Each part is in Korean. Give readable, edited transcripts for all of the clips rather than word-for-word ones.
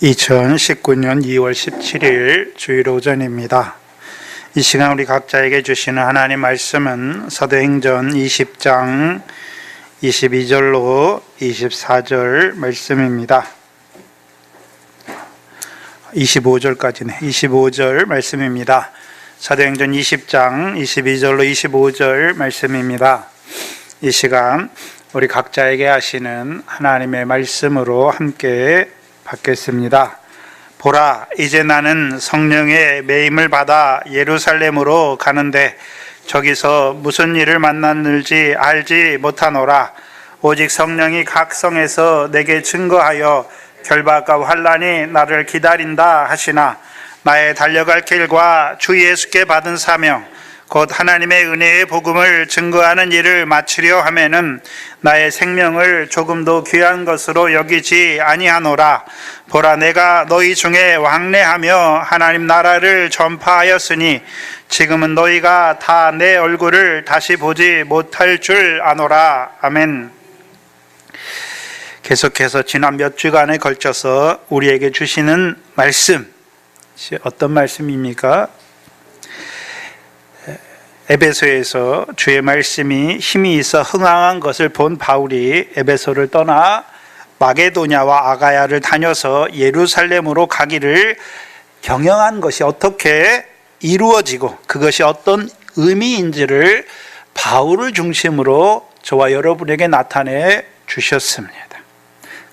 2019년 2월 17일 주일 오전입니다. 이 시간 우리 각자에게 주시는 하나님 말씀은 사도행전 20장 22절로 24절 말씀입니다. 25절까지네. 25절 말씀입니다. 사도행전 20장 22절로 25절 말씀입니다. 이 시간 우리 각자에게 하시는 하나님의 말씀으로 함께 받겠습니다. 보라, 이제 나는 성령의 매임을 받아 예루살렘으로 가는데 저기서 무슨 일을 만났는지 알지 못하노라. 오직 성령이 각 성에서 내게 증거하여 결박과 환난이 나를 기다린다 하시나 나의 달려갈 길과 주 예수께 받은 사명 곧 하나님의 은혜의 복음을 증거하는 일을 마치려 하면은 나의 생명을 조금도 귀한 것으로 여기지 아니하노라. 보라, 내가 너희 중에 왕래하며 하나님 나라를 전파하였으니 지금은 너희가 다 내 얼굴을 다시 보지 못할 줄 아노라. 아멘. 계속해서 지난 몇 주간에 걸쳐서 우리에게 주시는 말씀, 어떤 말씀입니까? 에베소에서 주의 말씀이 힘이 있어 흥황한 것을 본 바울이 에베소를 떠나 마게도냐와 아가야를 다녀서 예루살렘으로 가기를 경영한 것이 어떻게 이루어지고 그것이 어떤 의미인지를 바울을 중심으로 저와 여러분에게 나타내 주셨습니다.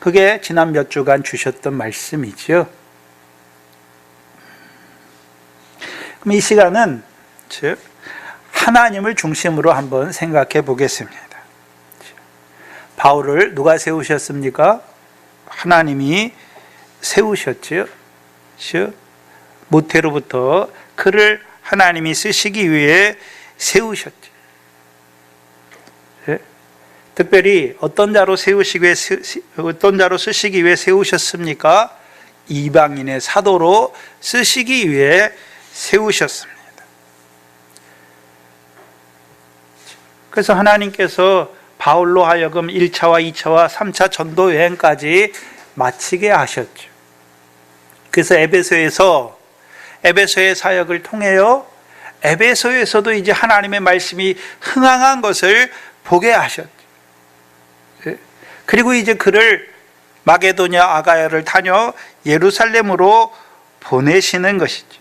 그게 지난 몇 주간 주셨던 말씀이죠. 그럼 이 시간은 즉 하나님을 중심으로 한번 생각해 보겠습니다. 바울을 누가 세우셨습니까? 하나님이 세우셨죠. 모태로부터 그를 하나님이 쓰시기 위해 세우셨죠. 특별히 어떤 자로 쓰시기 위해 세우셨습니까? 이방인의 사도로 쓰시기 위해 세우셨습니다. 그래서 하나님께서 바울로 하여금 1차와 2차와 3차 전도 여행까지 마치게 하셨죠. 그래서 에베소의 사역을 통해요. 에베소에서도 이제 하나님의 말씀이 흥황한 것을 보게 하셨죠. 그리고 이제 그를 마게도냐 아가야를 다녀 예루살렘으로 보내시는 것이죠.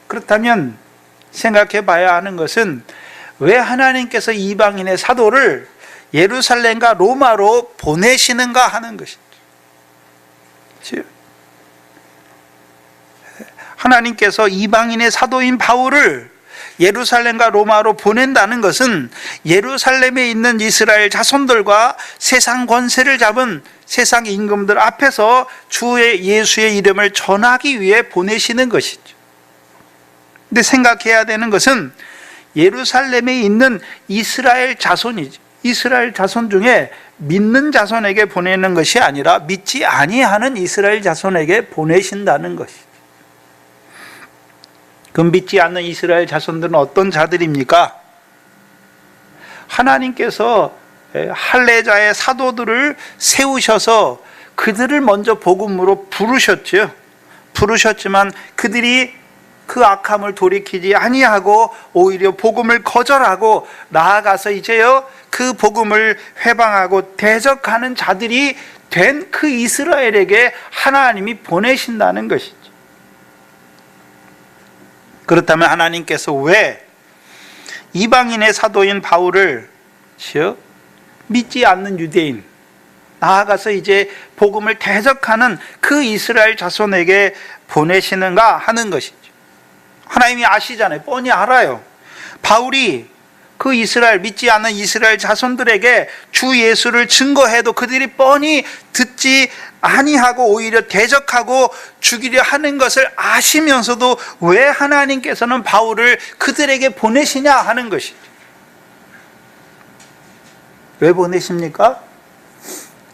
그렇다면 생각해 봐야 하는 것은 왜 하나님께서 이방인의 사도를 예루살렘과 로마로 보내시는가 하는 것이죠. 하나님께서 이방인의 사도인 바울을 예루살렘과 로마로 보낸다는 것은 예루살렘에 있는 이스라엘 자손들과 세상 권세를 잡은 세상 임금들 앞에서 주의 예수의 이름을 전하기 위해 보내시는 것이죠. 근데 생각해야 되는 것은 예루살렘에 있는 이스라엘 자손이죠. 이스라엘 자손 중에 믿는 자손에게 보내는 것이 아니라 믿지 아니하는 이스라엘 자손에게 보내신다는 것이죠. 그럼 믿지 않는 이스라엘 자손들은 어떤 자들입니까? 하나님께서 할례자의 사도들을 세우셔서 그들을 먼저 복음으로 부르셨죠. 부르셨지만 그들이 그 악함을 돌이키지 아니하고 오히려 복음을 거절하고 나아가서 이제요 그 복음을 회방하고 대적하는 자들이 된 그 이스라엘에게 하나님이 보내신다는 것이죠. 그렇다면 하나님께서 왜 이방인의 사도인 바울을 믿지 않는 유대인, 나아가서 이제 복음을 대적하는 그 이스라엘 자손에게 보내시는가 하는 것이죠. 하나님이 아시잖아요. 뻔히 알아요. 바울이 그 믿지 않는 이스라엘 자손들에게 주 예수를 증거해도 그들이 뻔히 듣지 아니하고 오히려 대적하고 죽이려 하는 것을 아시면서도 왜 하나님께서는 바울을 그들에게 보내시냐 하는 것이죠. 왜 보내십니까?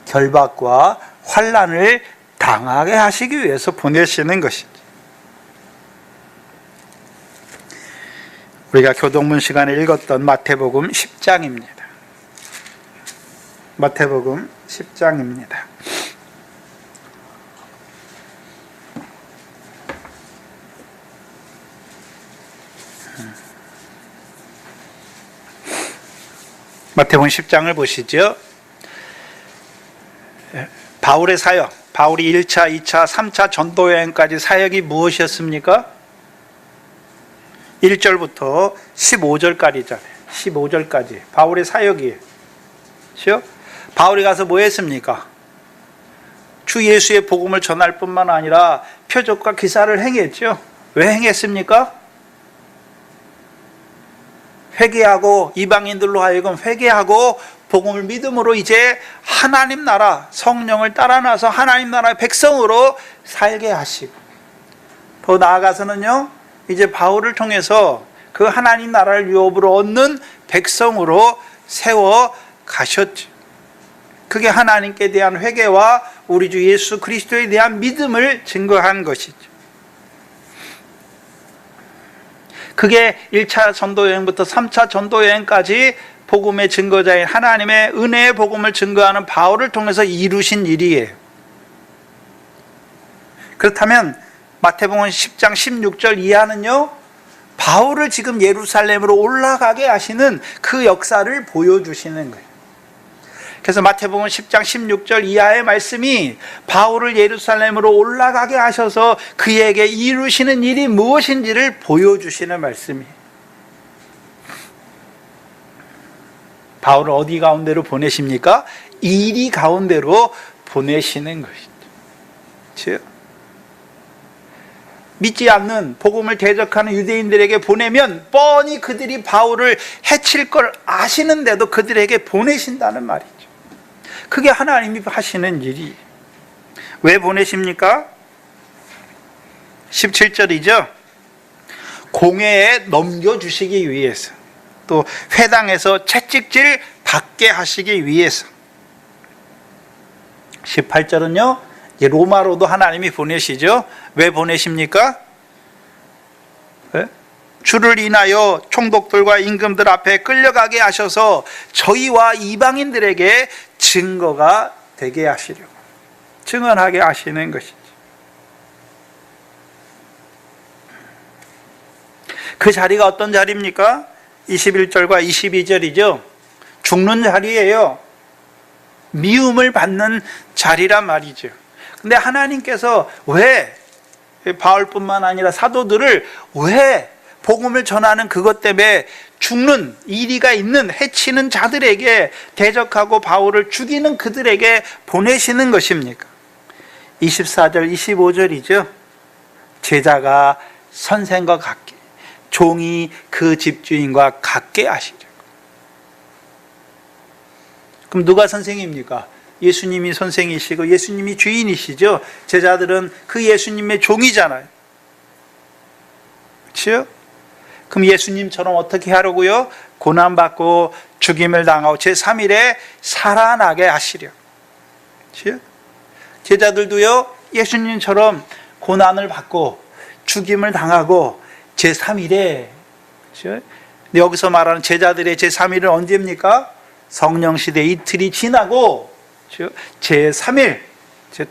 결박과 환난을 당하게 하시기 위해서 보내시는 것이죠. 우리가 교동문 시간에 읽었던 마태복음 10장입니다. 마태복음 10장입니다. 마태복음 10장을 보시죠. 바울의 사역, 바울이 1차, 2차, 3차 전도 여행까지 사역이 무엇이었습니까? 1절부터 15절까지잖아요. 15절까지 바울의 사역이에요. 그렇죠? 바울이 가서 뭐 했습니까? 주 예수의 복음을 전할 뿐만 아니라 표적과 기사를 행했죠. 왜 행했습니까? 회개하고, 이방인들로 하여금 회개하고 복음을 믿음으로 이제 하나님 나라, 성령을 따라나서 하나님 나라의 백성으로 살게 하시고, 더 나아가서는요, 이제 바울을 통해서 그 하나님 나라를 유업으로 얻는 백성으로 세워 가셨죠. 그게 하나님께 대한 회개와 우리 주 예수 그리스도에 대한 믿음을 증거한 것이죠. 그게 1차 전도여행부터 3차 전도여행까지 복음의 증거자인 하나님의 은혜의 복음을 증거하는 바울을 통해서 이루신 일이에요. 그렇다면 마태복음 10장 16절 이하는요, 바울을 지금 예루살렘으로 올라가게 하시는 그 역사를 보여주시는 거예요. 그래서 마태복음 10장 16절 이하의 말씀이 바울을 예루살렘으로 올라가게 하셔서 그에게 이루시는 일이 무엇인지를 보여주시는 말씀이에요. 바울을 어디 가운데로 보내십니까? 이리 가운데로 보내시는 것이죠. 그렇죠? 믿지 않는 복음을 대적하는 유대인들에게 보내면 뻔히 그들이 바울을 해칠 걸 아시는데도 그들에게 보내신다는 말이죠. 그게 하나님이 하시는 일이. 왜 보내십니까? 17절이죠. 공회에 넘겨주시기 위해서, 또 회당에서 채찍질 받게 하시기 위해서. 18절은요, 로마로도 하나님이 보내시죠. 왜 보내십니까? 주를 인하여 총독들과 임금들 앞에 끌려가게 하셔서 저희와 이방인들에게 증거가 되게 하시려고, 증언하게 하시는 것이죠. 그 자리가 어떤 자리입니까? 21절과 22절이죠. 죽는 자리예요. 미움을 받는 자리란 말이죠. 근데 하나님께서 왜 바울뿐만 아니라 사도들을 왜 복음을 전하는 그것 때문에 죽는, 이리가 있는, 해치는 자들에게 대적하고 바울을 죽이는 그들에게 보내시는 것입니까? 24절, 25절이죠. 제자가 선생과 같게, 종이 그 집주인과 같게 하시죠. 그럼 누가 선생입니까? 예수님이 선생이시고 예수님이 주인이시죠. 제자들은 그 예수님의 종이잖아요. 그렇죠? 그럼 예수님처럼 어떻게 하려고요? 고난받고 죽임을 당하고 제3일에 살아나게 하시려. 그렇죠? 제자들도요, 예수님처럼 고난을 받고 죽임을 당하고 제3일에, 그렇죠? 여기서 말하는 제자들의 제3일은 언제입니까? 성령시대 이틀이 지나고 제3일,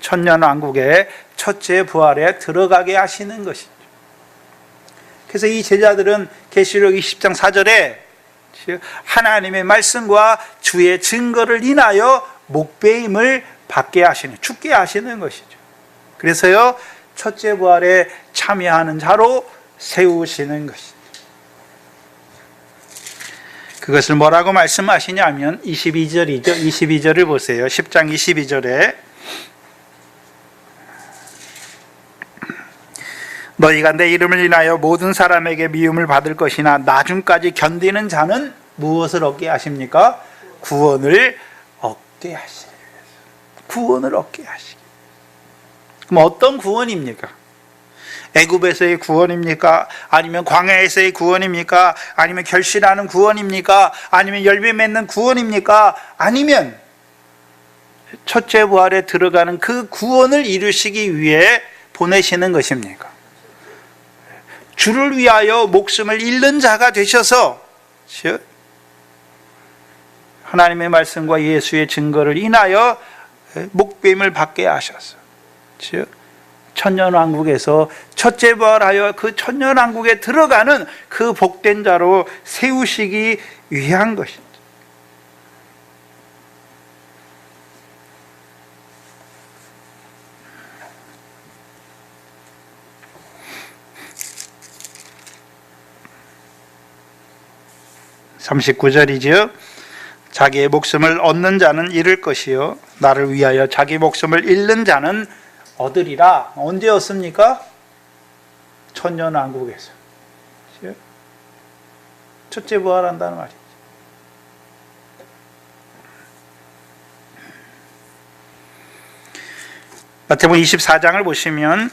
천년왕국의 첫째 부활에 들어가게 하시는 것이죠. 그래서 이 제자들은 계시록 20장 4절에 하나님의 말씀과 주의 증거를 인하여 목배임을 받게 하시는, 죽게 하시는 것이죠. 그래서요, 첫째 부활에 참여하는 자로 세우시는 것이죠. 그것을 뭐라고 말씀하시냐면 22절이죠. 22절을 보세요. 10장 22절에 너희가 내 이름을 인하여 모든 사람에게 미움을 받을 것이나 나중까지 견디는 자는 무엇을 얻게 하십니까? 구원을 얻게 하시기 위해서. 구원을 얻게 하시기. 그럼 어떤 구원입니까? 애굽에서의 구원입니까? 아니면 광야에서의 구원입니까? 아니면 결실하는 구원입니까? 아니면 열매 맺는 구원입니까? 아니면 첫째 부활에 들어가는 그 구원을 이루시기 위해 보내시는 것입니까? 주를 위하여 목숨을 잃는 자가 되셔서 하나님의 말씀과 예수의 증거를 인하여 목배임을 받게 하셔서 천년왕국에서 첫째 부활하여 그 천년왕국에 들어가는 그 복된 자로 세우시기 위한 것입니다. 39절이지요. 자기의 목숨을 얻는 자는 잃을 것이요 나를 위하여 자기 목숨을 잃는 자는 얻으리라. 언제 얻습니까? 천년왕국에서. 첫째 부활한다는 말이죠. 마태복음 24장을 보시면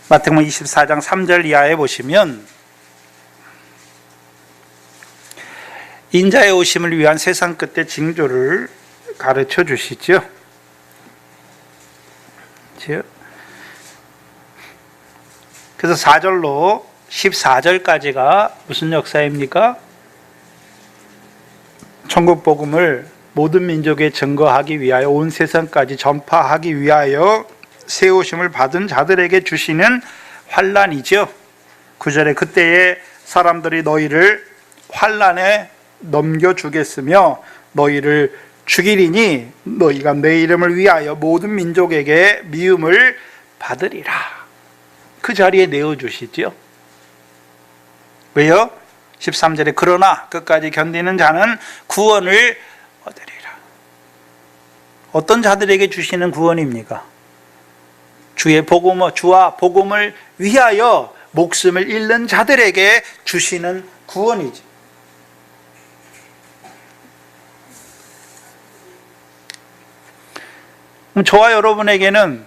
마태복음 24장 3절 이하에 보시면 인자의 오심을 위한 세상 끝의 징조를 가르쳐 주시죠. 그래서 4절로 14절까지가 무슨 역사입니까? 천국 복음을 모든 민족에 증거하기 위하여 온 세상까지 전파하기 위하여 새 오심을 받은 자들에게 주시는 환난이죠. 9절에 그때에 사람들이 너희를 환난에 넘겨주겠으며 너희를 죽이리니 너희가 내 이름을 위하여 모든 민족에게 미움을 받으리라. 그 자리에 내어주시죠. 왜요? 13절에 그러나 끝까지 견디는 자는 구원을 얻으리라. 어떤 자들에게 주시는 구원입니까? 주와 복음을 위하여 목숨을 잃는 자들에게 주시는 구원이지. 저와 여러분에게는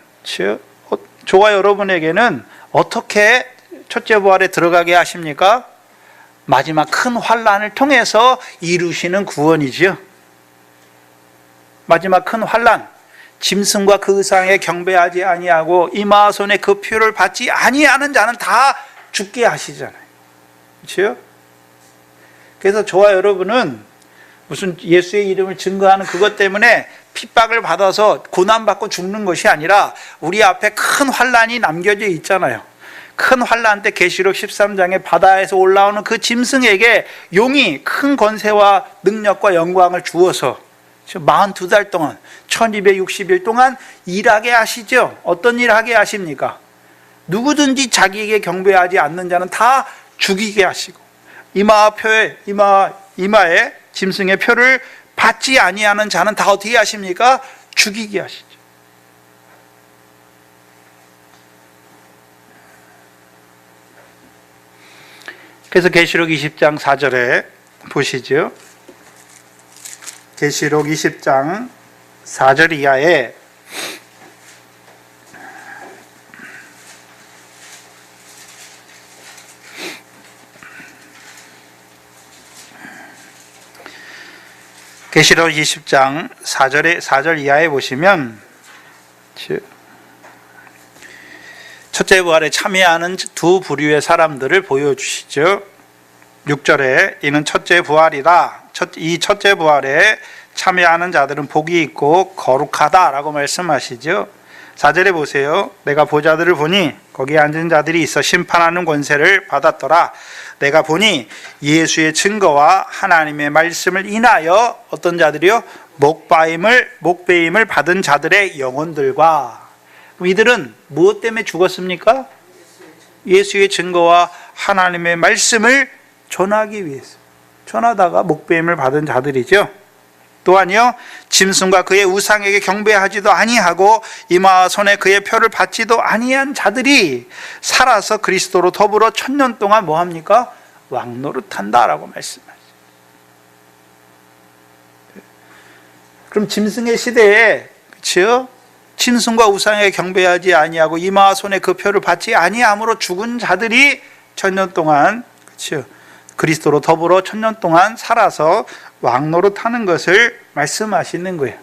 어떻게 첫째 부활에 들어가게 하십니까? 마지막 큰 환난을 통해서 이루시는 구원이지요. 마지막 큰 환난, 짐승과 그 의상에 경배하지 아니하고 이마손의 그 표를 받지 아니하는 자는 다 죽게 하시잖아요. 그렇죠? 그래서 저와 여러분은 무슨 예수의 이름을 증거하는 그것 때문에 핍박을 받아서 고난받고 죽는 것이 아니라 우리 앞에 큰 환난이 남겨져 있잖아요. 큰 환난 때 계시록 13장에 바다에서 올라오는 그 짐승에게 용이 큰 권세와 능력과 영광을 주어서 42달 동안 1260일 동안 일하게 하시죠. 어떤 일 하게 하십니까? 누구든지 자기에게 경배하지 않는 자는 다 죽이게 하시고 이마에 짐승의 표를 받지 아니하는 자는 다 어떻게 하십니까? 죽이게 하시죠. 그래서 계시록 20장 4절에 보시죠. 계시록 20장 4절 이하에 계시록 20장 4절 이하에 보시면 첫째 부활에 참여하는 두 부류의 사람들을 보여주시죠. 6절에 이는 첫째 부활이라. 이 첫째 부활에 참여하는 자들은 복이 있고 거룩하다라고 말씀하시죠. 4절에 보세요. 내가 보자들을 보니 거기에 앉은 자들이 있어 심판하는 권세를 받았더라. 내가 보니 예수의 증거와 하나님의 말씀을 인하여 어떤 자들이요? 목배임을 받은 자들의 영혼들과. 이들은 무엇 때문에 죽었습니까? 예수의 증거와 하나님의 말씀을 전하기 위해서. 전하다가 목배임을 받은 자들이죠. 또한요, 짐승과 그의 우상에게 경배하지도 아니하고 이마 손에 그의 표를 받지도 아니한 자들이 살아서 그리스도로 더불어 1000년 동안 뭐합니까? 왕노릇한다라고 말씀하시죠. 그럼 짐승의 시대에, 그렇죠? 짐승과 우상에 경배하지 아니하고 이마 손에 그 표를 받지 아니함으로 죽은 자들이 1000년 동안, 그렇죠? 그리스도로 더불어 1000년 동안 살아서 왕노릇하는 것을 말씀하시는 거예요.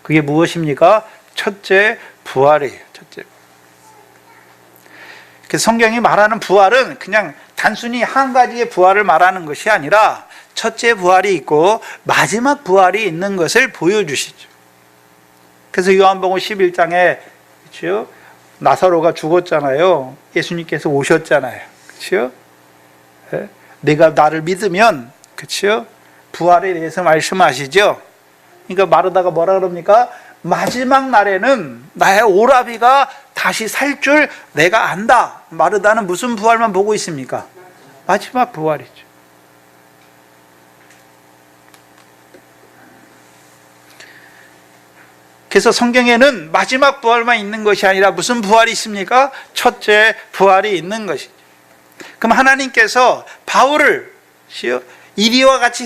그게 무엇입니까? 첫째 부활이에요. 첫째. 그래서 성경이 말하는 부활은 그냥 단순히 한 가지의 부활을 말하는 것이 아니라 첫째 부활이 있고 마지막 부활이 있는 것을 보여주시죠. 그래서 요한복음 11장에 그렇죠? 나사로가 죽었잖아요. 예수님께서 오셨잖아요. 그렇죠? 내가 나를 믿으면 그렇죠? 부활에 대해서 말씀하시죠. 그러니까 마르다가 뭐라 그럽니까? 마지막 날에는 나의 오라비가 다시 살 줄 내가 안다. 마르다는 무슨 부활만 보고 있습니까? 마지막 부활이죠. 그래서 성경에는 마지막 부활만 있는 것이 아니라 무슨 부활이 있습니까? 첫째 부활이 있는 것이죠. 그럼 하나님께서 바울을 이리와 같이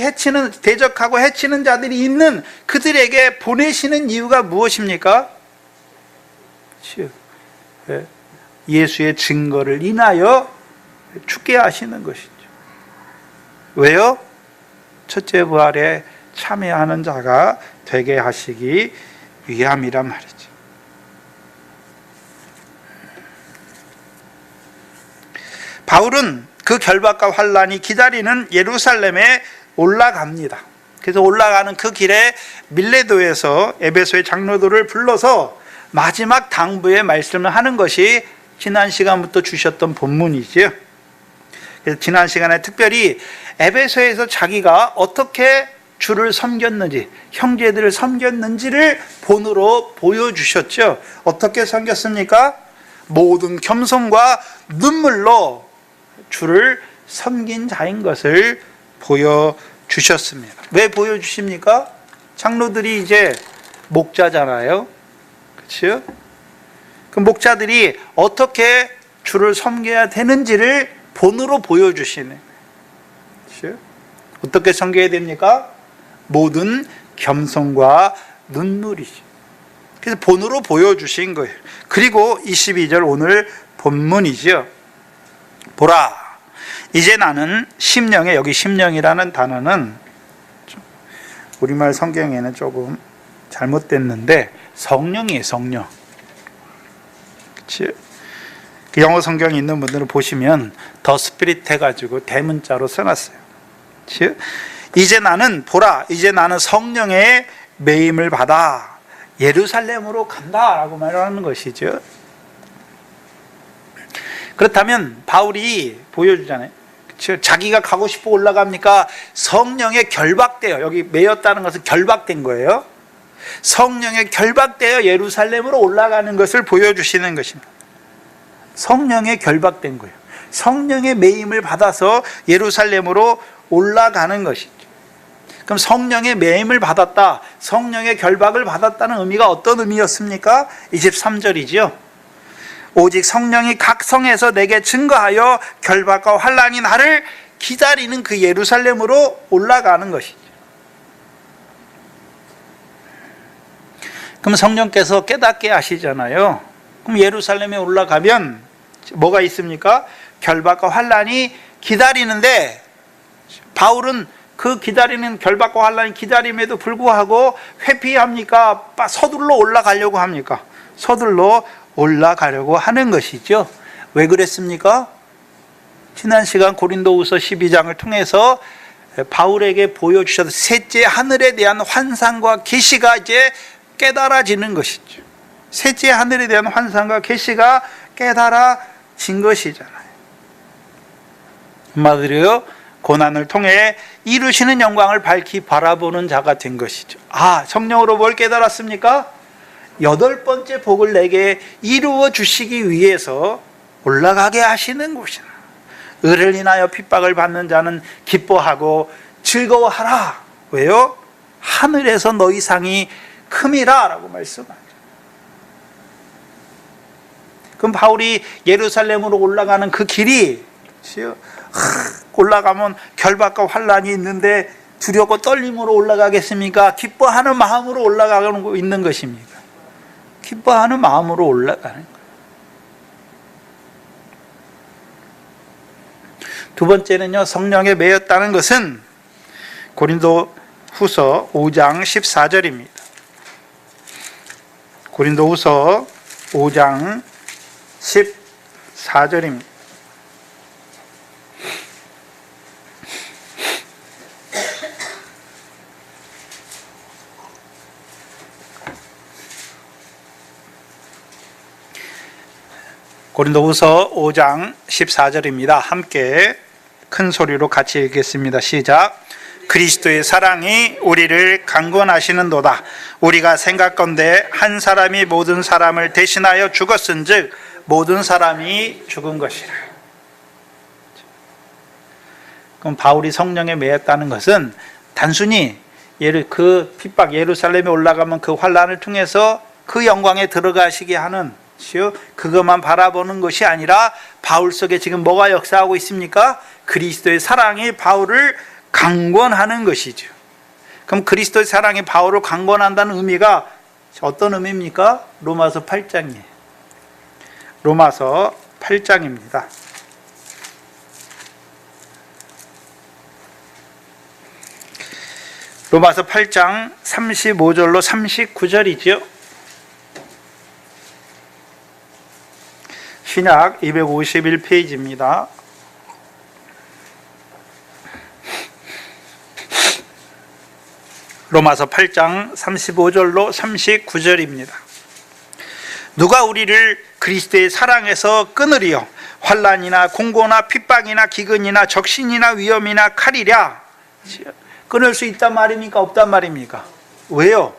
대적하고 해치는 자들이 있는 그들에게 보내시는 이유가 무엇입니까? 예수의 증거를 인하여 죽게 하시는 것이죠. 왜요? 첫째 부활에 참여하는 자가 되게 하시기 위함이란 말이죠. 바울은 그 결박과 환란이 기다리는 예루살렘에 올라갑니다. 그래서 올라가는 그 길에 밀레도에서 에베소의 장로들을 불러서 마지막 당부의 말씀을 하는 것이 지난 시간부터 주셨던 본문이지요. 그래서 지난 시간에 특별히 에베소에서 자기가 어떻게 주를 섬겼는지, 형제들을 섬겼는지를 본으로 보여주셨죠. 어떻게 섬겼습니까? 모든 겸손과 눈물로 주를 섬긴 자인 것을 보여주셨습니다. 왜 보여주십니까? 장로들이 이제 목자잖아요. 그렇죠? 그 목자들이 어떻게 주를 섬겨야 되는지를 본으로 보여주시네. 그렇죠? 어떻게 섬겨야 됩니까? 모든 겸손과 눈물이죠. 그래서 본으로 보여주신 거예요. 그리고 22절 오늘 본문이죠. 보라, 이제 나는 심령에, 여기 심령이라는 단어는 우리말 성경에는 조금 잘못됐는데 성령이에요. 성령. 그치? 그 영어 성경이 있는 분들은 보시면 더 스피릿 해가지고 대문자로 써놨어요. 그치? 이제 나는, 보라, 이제 나는 성령의 매임을 받아 예루살렘으로 간다라고 말하는 것이죠. 그렇다면 바울이 보여주잖아요. 그렇죠? 자기가 가고 싶어 올라갑니까? 성령에 결박되어, 여기 매였다는 것은 결박된 거예요. 성령에 결박되어 예루살렘으로 올라가는 것을 보여주시는 것입니다. 성령에 결박된 거예요. 성령의 매임을 받아서 예루살렘으로 올라가는 것이죠. 그럼 성령의 매임을 받았다, 성령의 결박을 받았다는 의미가 어떤 의미였습니까? 23절이죠. 오직 성령이 각 성에서 내게 증거하여 결박과 환란이 나를 기다리는 그 예루살렘으로 올라가는 것이죠. 그럼 성령께서 깨닫게 하시잖아요. 그럼 예루살렘에 올라가면 뭐가 있습니까? 결박과 환란이 기다리는데, 바울은 그 기다리는 결박과 환란이 기다림에도 불구하고 회피합니까? 서둘러 올라가려고 합니까? 서둘러 올라가려고 하는 것이죠. 왜 그랬습니까? 지난 시간 고린도후서 12장을 통해서 바울에게 보여주셔서 셋째 하늘에 대한 환상과 계시가 이제 깨달아지는 것이죠. 셋째 하늘에 대한 환상과 계시가 깨달아진 것이잖아요. 한마디로 고난을 통해 이루시는 영광을 밝히 바라보는 자가 된 것이죠. 성령으로 뭘 깨달았습니까? 8번째 복을 내게 이루어 주시기 위해서 올라가게 하시는 곳이라. 의를 인하여 핍박을 받는 자는 기뻐하고 즐거워하라. 왜요? 하늘에서 너희 상이 큼이라 라고 말씀하죠. 그럼 바울이 예루살렘으로 올라가는 그 길이, 올라가면 결박과 환란이 있는데 두렵고 떨림으로 올라가겠습니까? 기뻐하는 마음으로 올라가고 있는 것입니까? 기뻐하는 마음으로 올라가는 거예요. 두 번째는요, 성령에 매였다는 것은 고린도후서 5장 14절입니다. 고린도후서 5장 14절입니다. 고린도후서 5장 14절입니다. 함께 큰 소리로 같이 읽겠습니다. 시작. 그리스도의 사랑이 우리를 강권하시는도다. 우리가 생각건대 한 사람이 모든 사람을 대신하여 죽었은즉 모든 사람이 죽은 것이라. 그럼 바울이 성령에 매였다는 것은 단순히 그 핍박, 예루살렘에 올라가면 그 환란을 통해서 그 영광에 들어가시게 하는 그것만 바라보는 것이 아니라 바울 속에 지금 뭐가 역사하고 있습니까? 그리스도의 사랑이 바울을 강권하는 것이죠. 그럼 그리스도의 사랑이 바울을 강권한다는 의미가 어떤 의미입니까? 로마서 8장이에요. 로마서 8장입니다. 로마서 8장 35절로 39절이죠. 신약 251페이지입니다. 로마서 8장 35절로 39절입니다. 누가 우리를 그리스도의 사랑에서 끊으리요? 환난이나 공고나 핍박이나 기근이나 적신이나 위험이나 칼이랴. 끊을 수 있단 말입니까? 없단 말입니까? 왜요?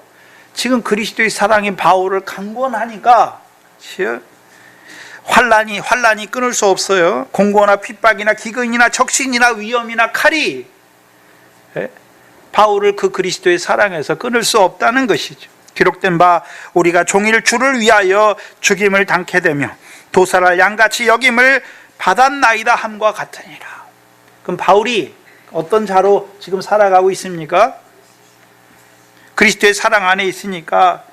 지금 그리스도의 사랑이 바울을 강권하니까 환난이 끊을 수 없어요. 공고나 핍박이나 기근이나 적신이나 위험이나 칼이 바울을 그 그리스도의 사랑에서 끊을 수 없다는 것이죠. 기록된 바 우리가 종일 주를 위하여 죽임을 당케 되며 도살할 양같이 여김을 받았나이다 함과 같으니라. 그럼 바울이 어떤 자로 지금 살아가고 있습니까? 그리스도의 사랑 안에 있으니까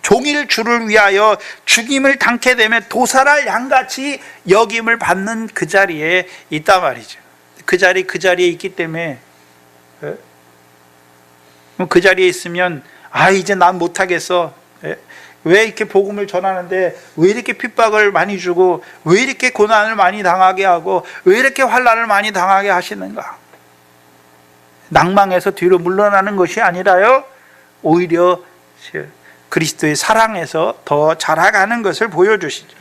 종일 주를 위하여 죽임을 당케 되며 도살할 양같이 여김을 받는 그 자리에 있단 말이죠. 그 자리에 있기 때문에 그 자리에 있으면 이제 난 못하겠어. 왜 이렇게 복음을 전하는데 왜 이렇게 핍박을 많이 주고 왜 이렇게 고난을 많이 당하게 하고 왜 이렇게 환난을 많이 당하게 하시는가? 낭망해서 뒤로 물러나는 것이 아니라요, 오히려 그리스도의 사랑에서 더 자라가는 것을 보여주시죠.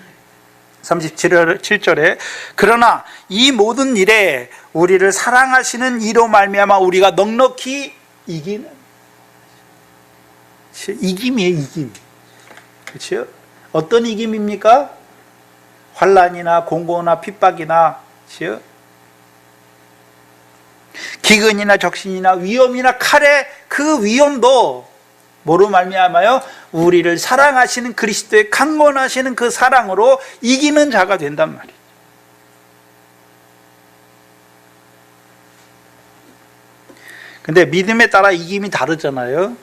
37절에 그러나 이 모든 일에 우리를 사랑하시는 이로 말미암아 우리가 넉넉히 이기는, 이김이에요. 이김. 그렇죠? 어떤 이김입니까? 환난이나 공고나 핍박이나, 그렇죠? 기근이나 적신이나 위험이나 칼의 그 위험도 뭐로 말미암아요? 우리를 사랑하시는 그리스도의 강권하시는 그 사랑으로 이기는 자가 된단 말이에요. 근데 믿음에 따라 이김이 다르잖아요.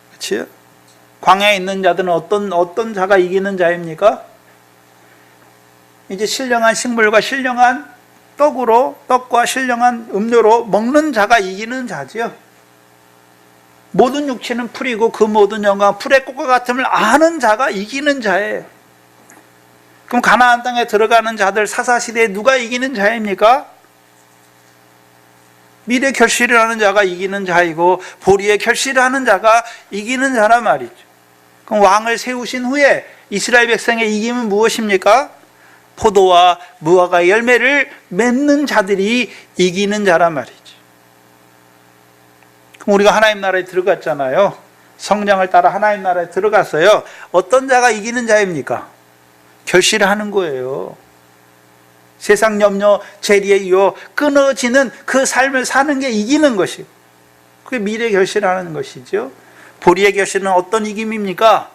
그렇죠? 광야에 있는 자들은 어떤 자가 이기는 자입니까? 이제 신령한 식물과 신령한 떡과 신령한 음료로 먹는 자가 이기는 자지요. 모든 육체는 풀이고 그 모든 영광은 풀의 꽃과 같음을 아는 자가 이기는 자예요. 그럼 가나안 땅에 들어가는 자들 사사시대에 누가 이기는 자입니까? 미래 결실을 하는 자가 이기는 자이고 보리의 결실을 하는 자가 이기는 자란 말이죠. 그럼 왕을 세우신 후에 이스라엘 백성의 이김은 무엇입니까? 포도와 무화과 열매를 맺는 자들이 이기는 자란 말이죠. 그럼 우리가 하나님 나라에 들어갔잖아요. 성령을 따라 하나님 나라에 들어갔어요. 어떤 자가 이기는 자입니까? 결실을 하는 거예요. 세상 염려, 재리에 이어 끊어지는 그 삶을 사는 게 이기는 것이고, 그게 미래 결실하는 것이죠. 보리의 결실은 어떤 이김입니까?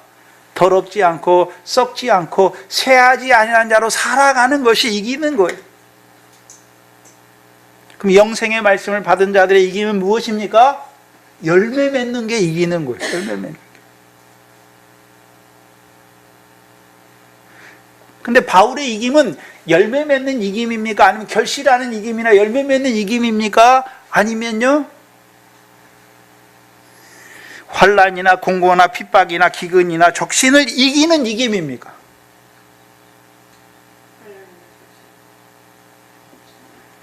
더럽지 않고 썩지 않고 쇠하지 아니한 자로 살아가는 것이 이기는 거예요. 그럼 영생의 말씀을 받은 자들의 이김은 무엇입니까? 열매 맺는 게 이기는 거예요. 열매 맺는 게. 근데 바울의 이김은 열매 맺는 이김입니까? 아니면 결실하는 이김이나 열매 맺는 이김입니까? 아니면요, 환난이나 공고나 핍박이나 기근이나 적신을 이기는 이김입니까?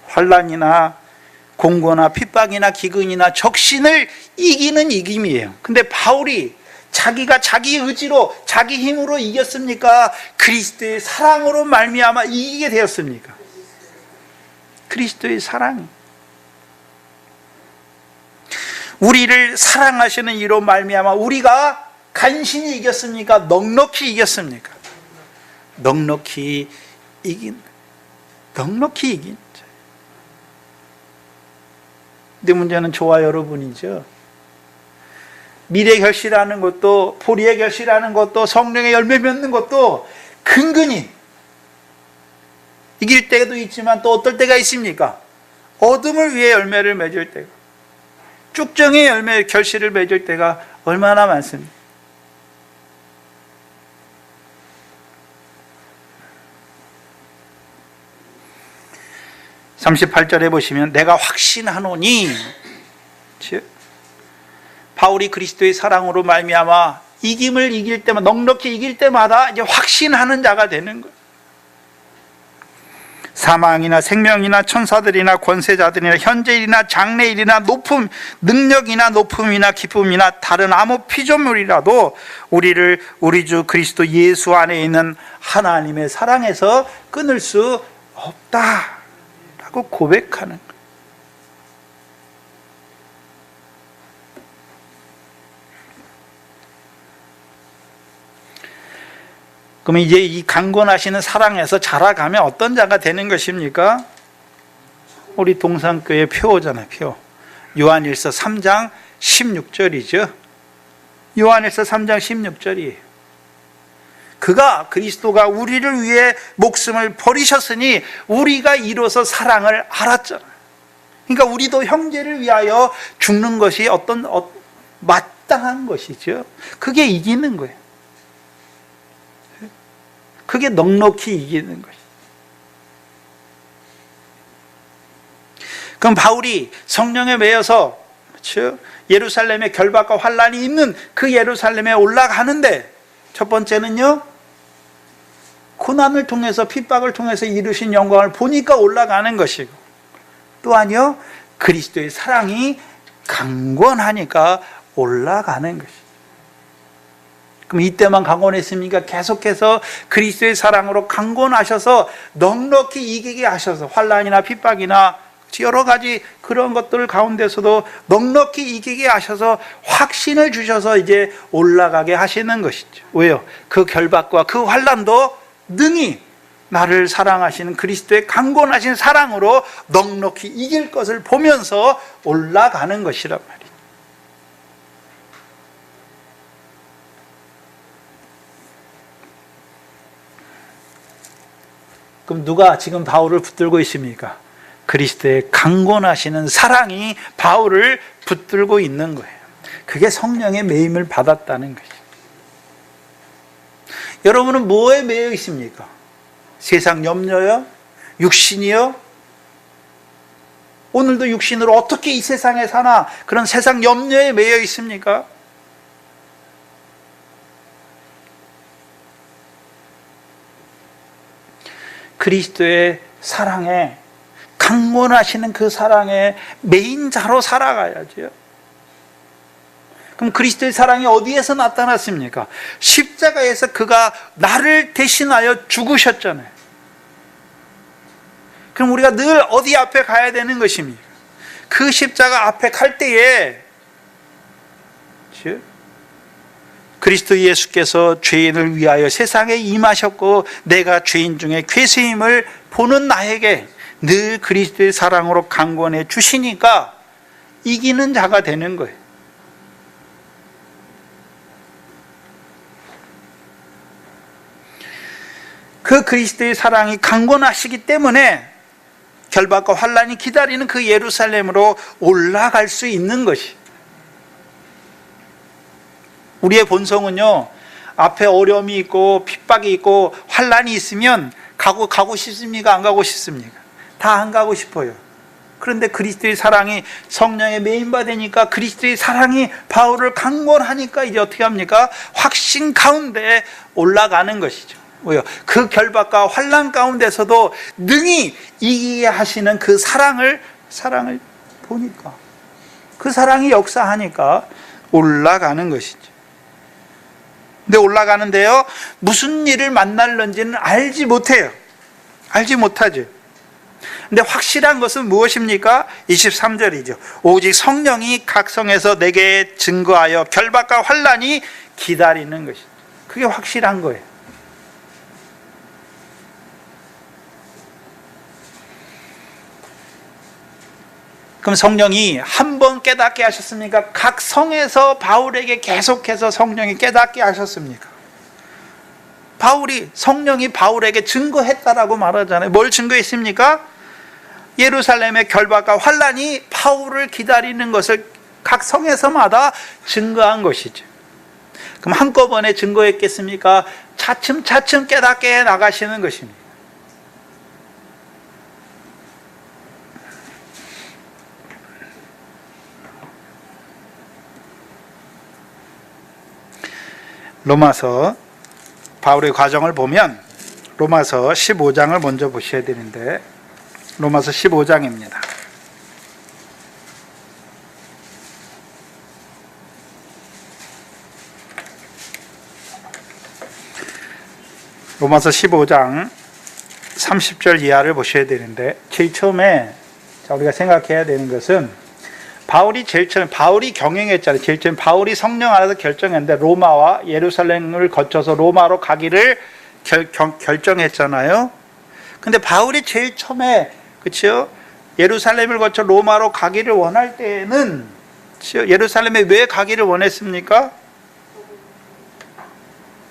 환난이나 공고나 핍박이나 기근이나 적신을 이기는 이김이에요. 근데 바울이 자기가 자기 의지로 자기 힘으로 이겼습니까? 그리스도의 사랑으로 말미암아 이기게 되었습니까? 그리스도의 사랑. 우리를 사랑하시는 이로 말미암아 우리가 간신히 이겼습니까? 넉넉히 이겼습니까? 넉넉히 이긴. 근데 문제는 저와 여러분이죠. 미래 결실하는 것도, 보리의 결실하는 것도, 성령의 열매 맺는 것도 근근히 이길 때도 있지만 또 어떨 때가 있습니까? 어둠을 위해 열매를 맺을 때가, 쭉정의 열매 결실을 맺을 때가 얼마나 많습니까? (38절에) 보시면 내가 확신하노니, 즉 바울이 그리스도의 사랑으로 말미암아 이김을 이길 때마다, 넉넉히 이길 때마다 이제 확신하는 자가 되는 거예요. 사망이나 생명이나 천사들이나 권세자들이나 현재일이나 장래일이나 높음, 능력이나 높음이나 기쁨이나 다른 아무 피조물이라도 우리를 우리 주 그리스도 예수 안에 있는 하나님의 사랑에서 끊을 수 없다라고 고백하는 거예요. 그럼 이제 이 강권하시는 사랑에서 자라가면 어떤 자가 되는 것입니까? 우리 동산교회 표잖아요, 표. 요한일서 3장 16절이죠. 요한일서 3장 16절이에요. 그리스도가 우리를 위해 목숨을 버리셨으니 우리가 이로써 사랑을 알았잖아요. 그러니까 우리도 형제를 위하여 죽는 것이 마땅한 것이죠. 그게 이기는 거예요. 그게 넉넉히 이기는 것이죠. 그럼 바울이 성령에 매여서, 그렇죠? 예루살렘의 결박과 환란이 있는 그 예루살렘에 올라가는데, 첫 번째는요, 고난을 통해서, 핍박을 통해서 이루신 영광을 보니까 올라가는 것이고, 또한요 그리스도의 사랑이 강권하니까 올라가는 것이죠. 그럼 이때만 강권했습니까? 계속해서 그리스도의 사랑으로 강권하셔서 넉넉히 이기게 하셔서, 환난이나 핍박이나 여러 가지 그런 것들 가운데서도 넉넉히 이기게 하셔서 확신을 주셔서 이제 올라가게 하시는 것이죠. 왜요? 그 결박과 그 환난도 능히 나를 사랑하시는 그리스도의 강권하신 사랑으로 넉넉히 이길 것을 보면서 올라가는 것이란 말이에요. 그럼 누가 지금 바울을 붙들고 있습니까? 그리스도의 강권하시는 사랑이 바울을 붙들고 있는 거예요. 그게 성령의 매임을 받았다는 것이죠. 여러분은 뭐에 매여 있습니까? 세상 염려요? 육신이요? 오늘도 육신으로 어떻게 이 세상에 사나, 그런 세상 염려에 매여 있습니까? 그리스도의 사랑에, 강권하시는 그 사랑에 매인 자로 살아가야죠. 그럼 그리스도의 사랑이 어디에서 나타났습니까? 십자가에서 그가 나를 대신하여 죽으셨잖아요. 그럼 우리가 늘 어디 앞에 가야 되는 것입니까? 그 십자가 앞에 갈 때에 그리스도 예수께서 죄인을 위하여 세상에 임하셨고 내가 죄인 중에 괴수임을 보는 나에게 늘 그리스도의 사랑으로 강권해 주시니까 이기는 자가 되는 거예요. 그 그리스도의 사랑이 강권하시기 때문에 결박과 환난이 기다리는 그 예루살렘으로 올라갈 수 있는 것이. 우리의 본성은요, 앞에 어려움이 있고 핍박이 있고 환난이 있으면 가고 싶습니까? 안 가고 싶습니까? 다 안 가고 싶어요. 그런데 그리스도의 사랑이 성령에 매인받으니까, 그리스도의 사랑이 바울을 강권하니까 이제 어떻게 합니까? 확신 가운데 올라가는 것이죠. 왜요? 그 결박과 환난 가운데서도 능히 이기게 하시는 그 사랑을 보니까, 그 사랑이 역사하니까 올라가는 것이죠. 근데 올라가는데요, 무슨 일을 만날는지는 알지 못해요. 알지 못하죠. 근데 확실한 것은 무엇입니까? 23절이죠. 오직 성령이 각 성에서 내게 증거하여 결박과 환난이 기다리는 것이죠. 그게 확실한 거예요. 그럼 성령이 한 번 깨닫게 하셨습니까? 각 성에서 바울에게 계속해서 성령이 깨닫게 하셨습니까? 성령이 바울에게 증거했다라고 말하잖아요. 뭘 증거했습니까? 예루살렘의 결박과 환난이 바울을 기다리는 것을 각 성에서마다 증거한 것이죠. 그럼 한꺼번에 증거했겠습니까? 차츰차츰 깨닫게 해 나가시는 것입니다. 로마서 바울의 과정을 보면 로마서 15장을 먼저 보셔야 되는데 로마서 15장입니다. 로마서 15장 30절 이하를 보셔야 되는데 제일 처음에 우리가 생각해야 되는 것은 바울이 경영했잖아요. 제일 처음 바울이 성령 안에서 결정했는데 로마와 예루살렘을 거쳐서 로마로 가기를 결정했잖아요. 근데 바울이 제일 처음에 그렇죠? 예루살렘을 거쳐 로마로 가기를 원할 때에는 예루살렘에 왜 가기를 원했습니까?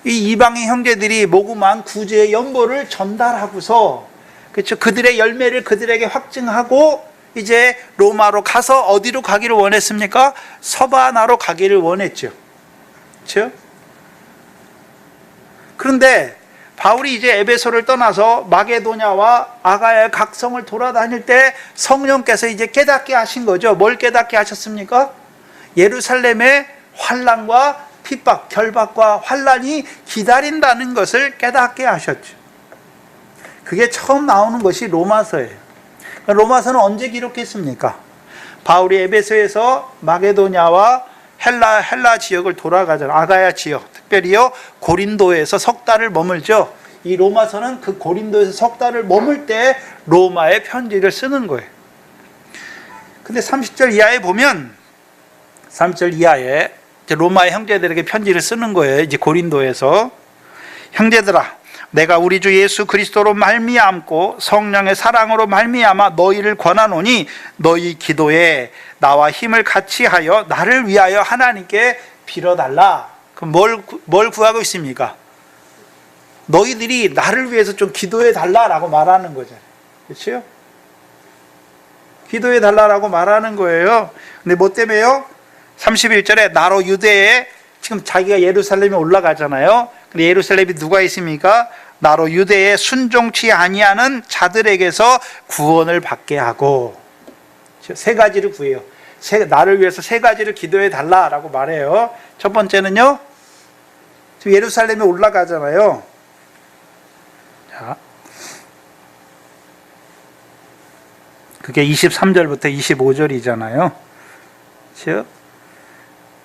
이 이방인 형제들이 모금한 구제의 연보를 전달하고서 그렇죠? 그들의 열매를 그들에게 확증하고 이제 로마로 가서 어디로 가기를 원했습니까? 서바나로 가기를 원했죠. 그렇죠? 그런데 바울이 이제 에베소를 떠나서 마게도냐와 아가야의 각 성을 돌아다닐 때 성령께서 이제 깨닫게 하신 거죠. 뭘 깨닫게 하셨습니까? 예루살렘의 환난과 핍박, 결박과 환난이 기다린다는 것을 깨닫게 하셨죠. 그게 처음 나오는 것이 로마서예요. 로마서는 언제 기록했습니까? 바울이 에베소에서 마게도냐와 헬라 지역을 돌아가잖아요. 아가야 지역, 특별히요 고린도에서 석 달을 머물죠. 이 로마서는 그 고린도에서 석 달을 머물 때 로마의 편지를 쓰는 거예요. 근데 30절 이하에 보면 30절 이하에 이제 로마의 형제들에게 편지를 쓰는 거예요. 이제 고린도에서 형제들아 내가 우리 주 예수 그리스도로 말미암고 성령의 사랑으로 말미암아 너희를 권하노니 너희 기도에 나와 힘을 같이 하여 나를 위하여 하나님께 빌어달라. 그럼 뭘 구하고 있습니까? 너희들이 나를 위해서 좀 기도해 달라라고 말하는 거잖아요. 그렇죠? 기도해 달라라고 말하는 거예요. 근데 뭐 때문에요? 31절에 나로 유대에 지금 자기가 예루살렘에 올라가잖아요. 근데 예루살렘이 누가 있습니까? 나로 유대에 순종치 아니하는 자들에게서 구원을 받게 하고 세 가지를 구해요. 나를 위해서 세 가지를 기도해 달라라고 말해요. 첫 번째는요. 지금 예루살렘에 올라가잖아요. 자, 그게 23절부터 25절이잖아요. 그렇죠?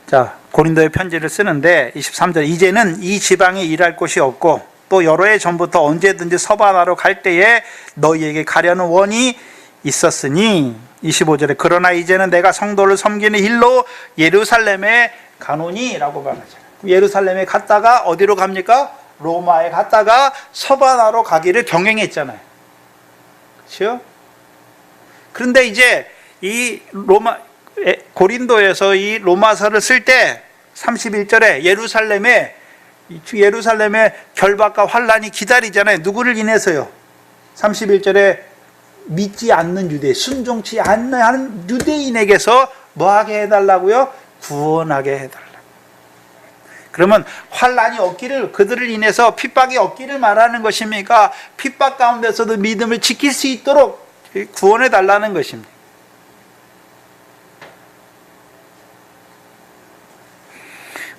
자, 고린도에 편지를 쓰는데 23절 이제는 이 지방에 일할 곳이 없고 또 여러 해 전부터 언제든지 서바나로 갈 때에 너희에게 가려는 원이 있었으니 25절에 그러나 이제는 내가 성도를 섬기는 일로 예루살렘에 가노니 라고 말하죠. 예루살렘에 갔다가 어디로 갑니까? 로마에 갔다가 서바나로 가기를 경영했잖아요. 그렇죠? 그런데 이제 이 고린도에서 이 로마서를 쓸 때 31절에 예루살렘의 결박과 환난이 기다리잖아요. 누구를 인해서요? 31절에 믿지 않는 유대, 순종치 않는 유대인에게서 뭐하게 해달라고요? 구원하게 해달라. 그러면 환난이 없기를, 그들을 인해서 핍박이 없기를 말하는 것입니까? 핍박 가운데서도 믿음을 지킬 수 있도록 구원해 달라는 것입니다.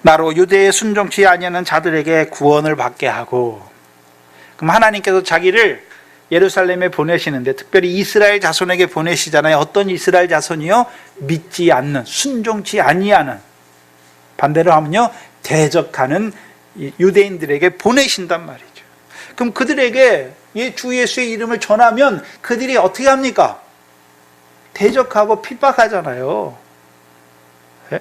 나로 유대에 순종치 아니하는 자들에게 구원을 받게 하고, 그럼 하나님께서 자기를 예루살렘에 보내시는데 특별히 이스라엘 자손에게 보내시잖아요. 어떤 이스라엘 자손이요? 믿지 않는, 순종치 아니하는, 반대로 하면요 대적하는 유대인들에게 보내신단 말이죠. 그럼 그들에게 주 예수의 이름을 전하면 그들이 어떻게 합니까? 대적하고 핍박하잖아요. 예?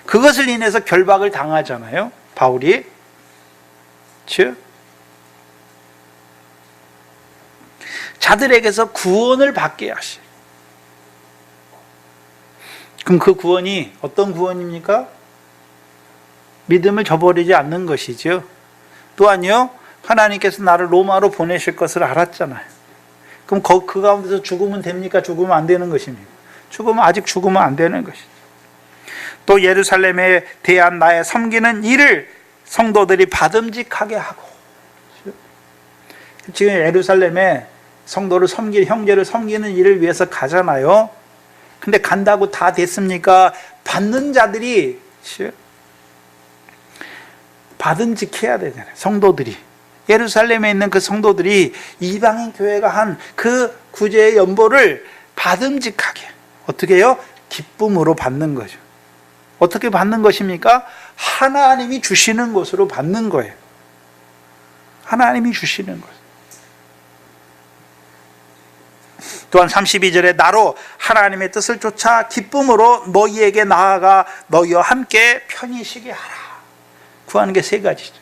그것을 인해서 결박을 당하잖아요, 바울이. 즉 자들에게서 구원을 받게 하시. 그럼 그 구원이 어떤 구원입니까? 믿음을 저버리지 않는 것이죠. 또한요, 하나님께서 나를 로마로 보내실 것을 알았잖아요. 그럼 그 가운데서 죽으면 됩니까? 죽으면 안 되는 것입니까? 아직 죽으면 안 되는 것이죠. 또 예루살렘에 대한 나의 섬기는 일을 성도들이 받음직하게 하고, 지금 예루살렘에 성도를 형제를 섬기는 일을 위해서 가잖아요. 근데 간다고 다 됐습니까? 받는 자들이 받음직해야 되잖아요. 성도들이. 예루살렘에 있는 그 성도들이 이방인 교회가 한 그 구제의 연보를 받음직하게. 어떻게 해요? 기쁨으로 받는 거죠. 어떻게 받는 것입니까? 하나님이 주시는 것으로 받는 거예요. 하나님이 주시는 것. 또한 32절에 나로 하나님의 뜻을 쫓아 기쁨으로 너희에게 나아가 너희와 함께 편히 쉬게 하라. 구하는 게 3가지죠.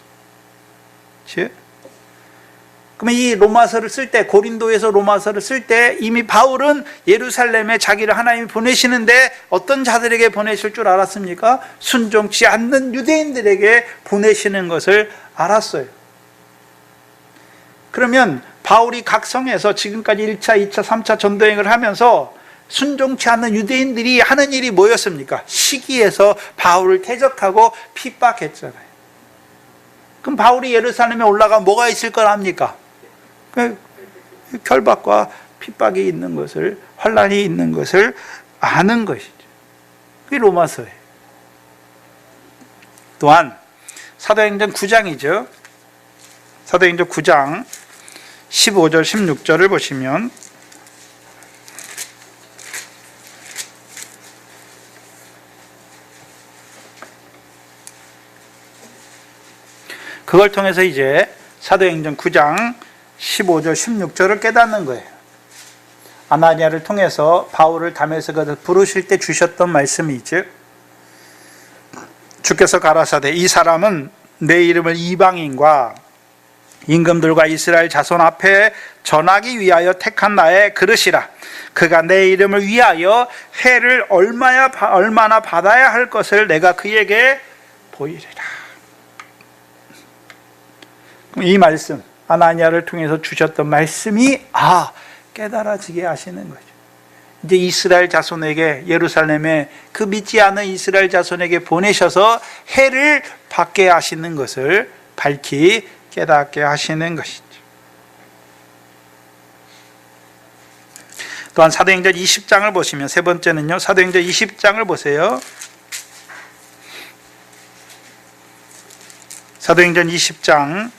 그러면 이 로마서를 쓸 때, 고린도에서 로마서를 쓸 때 이미 바울은 예루살렘에 자기를 하나님이 보내시는데 어떤 자들에게 보내실 줄 알았습니까? 순종치 않는 유대인들에게 보내시는 것을 알았어요. 그러면 바울이 각 성에서 지금까지 1차, 2차, 3차 전도행을 하면서 순종치 않는 유대인들이 하는 일이 뭐였습니까? 시기에서 바울을 대적하고 핍박했잖아요. 그럼 바울이 예루살렘에 올라가 뭐가 있을 거랍니까? 결박과 핍박이 있는 것을, 환란이 있는 것을 아는 것이죠. 그게 로마서예요. 또한 사도행전 9장이죠. 사도행전 9장 15절 16절을 보시면 그걸 통해서 이제 사도행전 9장 15절 16절을 깨닫는 거예요. 아나니아를 통해서 바울을 다메섹에서 부르실 때 주셨던 말씀이죠. 주께서 가라사대 이 사람은 내 이름을 이방인과 임금들과 이스라엘 자손 앞에 전하기 위하여 택한 나의 그릇이라. 그가 내 이름을 위하여 해를 얼마나 받아야 할 것을 내가 그에게 보이리라. 이 말씀, 아나니아를 통해서 주셨던 말씀이 깨달아지게 하시는 거죠. 이제 이스라엘 자손에게, 예루살렘에 그 믿지 않은 이스라엘 자손에게 보내셔서 해를 받게 하시는 것을 밝히 깨닫게 하시는 것이죠. 또한 사도행전 20장을 보시면, 세 번째는요, 사도행전 20장을 보세요. 사도행전 20장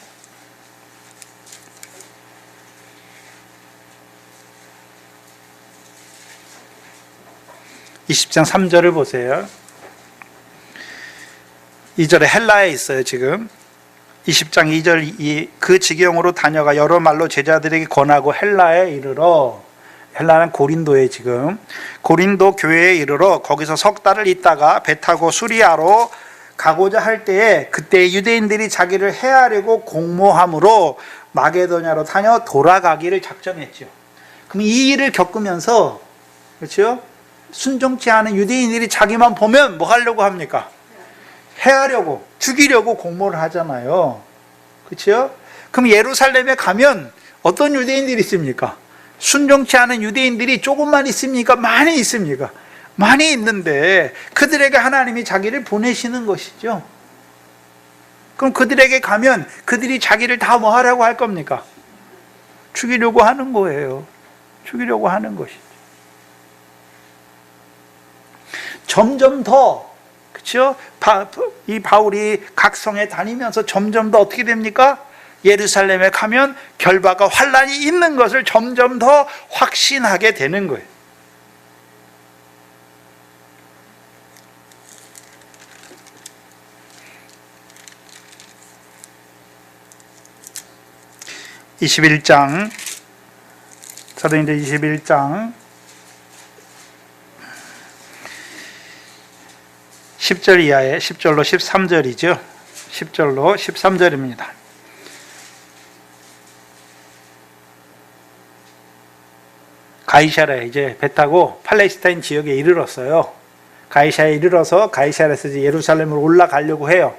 20장 3절을 보세요. 2절에 헬라에 있어요. 지금 20장 2절 그 지경으로 다녀가 여러 말로 제자들에게 권하고 헬라에 이르러, 헬라는 고린도에, 지금 고린도 교회에 이르러 거기서 석 달을 있다가 배 타고 수리아로 가고자 할 때에 그때 유대인들이 자기를 해하려고 공모함으로 마게도냐로 다녀 돌아가기를 작정했죠. 그럼 이 일을 겪으면서, 그렇죠? 순종치 않은 유대인들이 자기만 보면 뭐 하려고 합니까? 해하려고, 죽이려고 공모를 하잖아요. 그렇죠? 그럼 예루살렘에 가면 어떤 유대인들이 있습니까? 순종치 않은 유대인들이 조금만 있습니까? 많이 있습니까? 많이 있는데 그들에게 하나님이 자기를 보내시는 것이죠. 그럼 그들에게 가면 그들이 자기를 다 뭐 하려고 할 겁니까? 죽이려고 하는 거예요. 죽이려고 하는 것이죠. 점점 더, 그렇죠? 이 바울이 각 성에 다니면서 점점 더 어떻게 됩니까? 예루살렘에 가면 결박과 환란이 있는 것을 점점 더 확신하게 되는 거예요. 21장, 사도행전 21장 10절 이하에 10절로 13절이죠. 10절로 13절입니다. 가이사랴에 이제 배 타고 팔레스타인 지역에 이르렀어요. 가이사랴에 이르러서 가이사랴에서 이제 예루살렘으로 올라가려고 해요.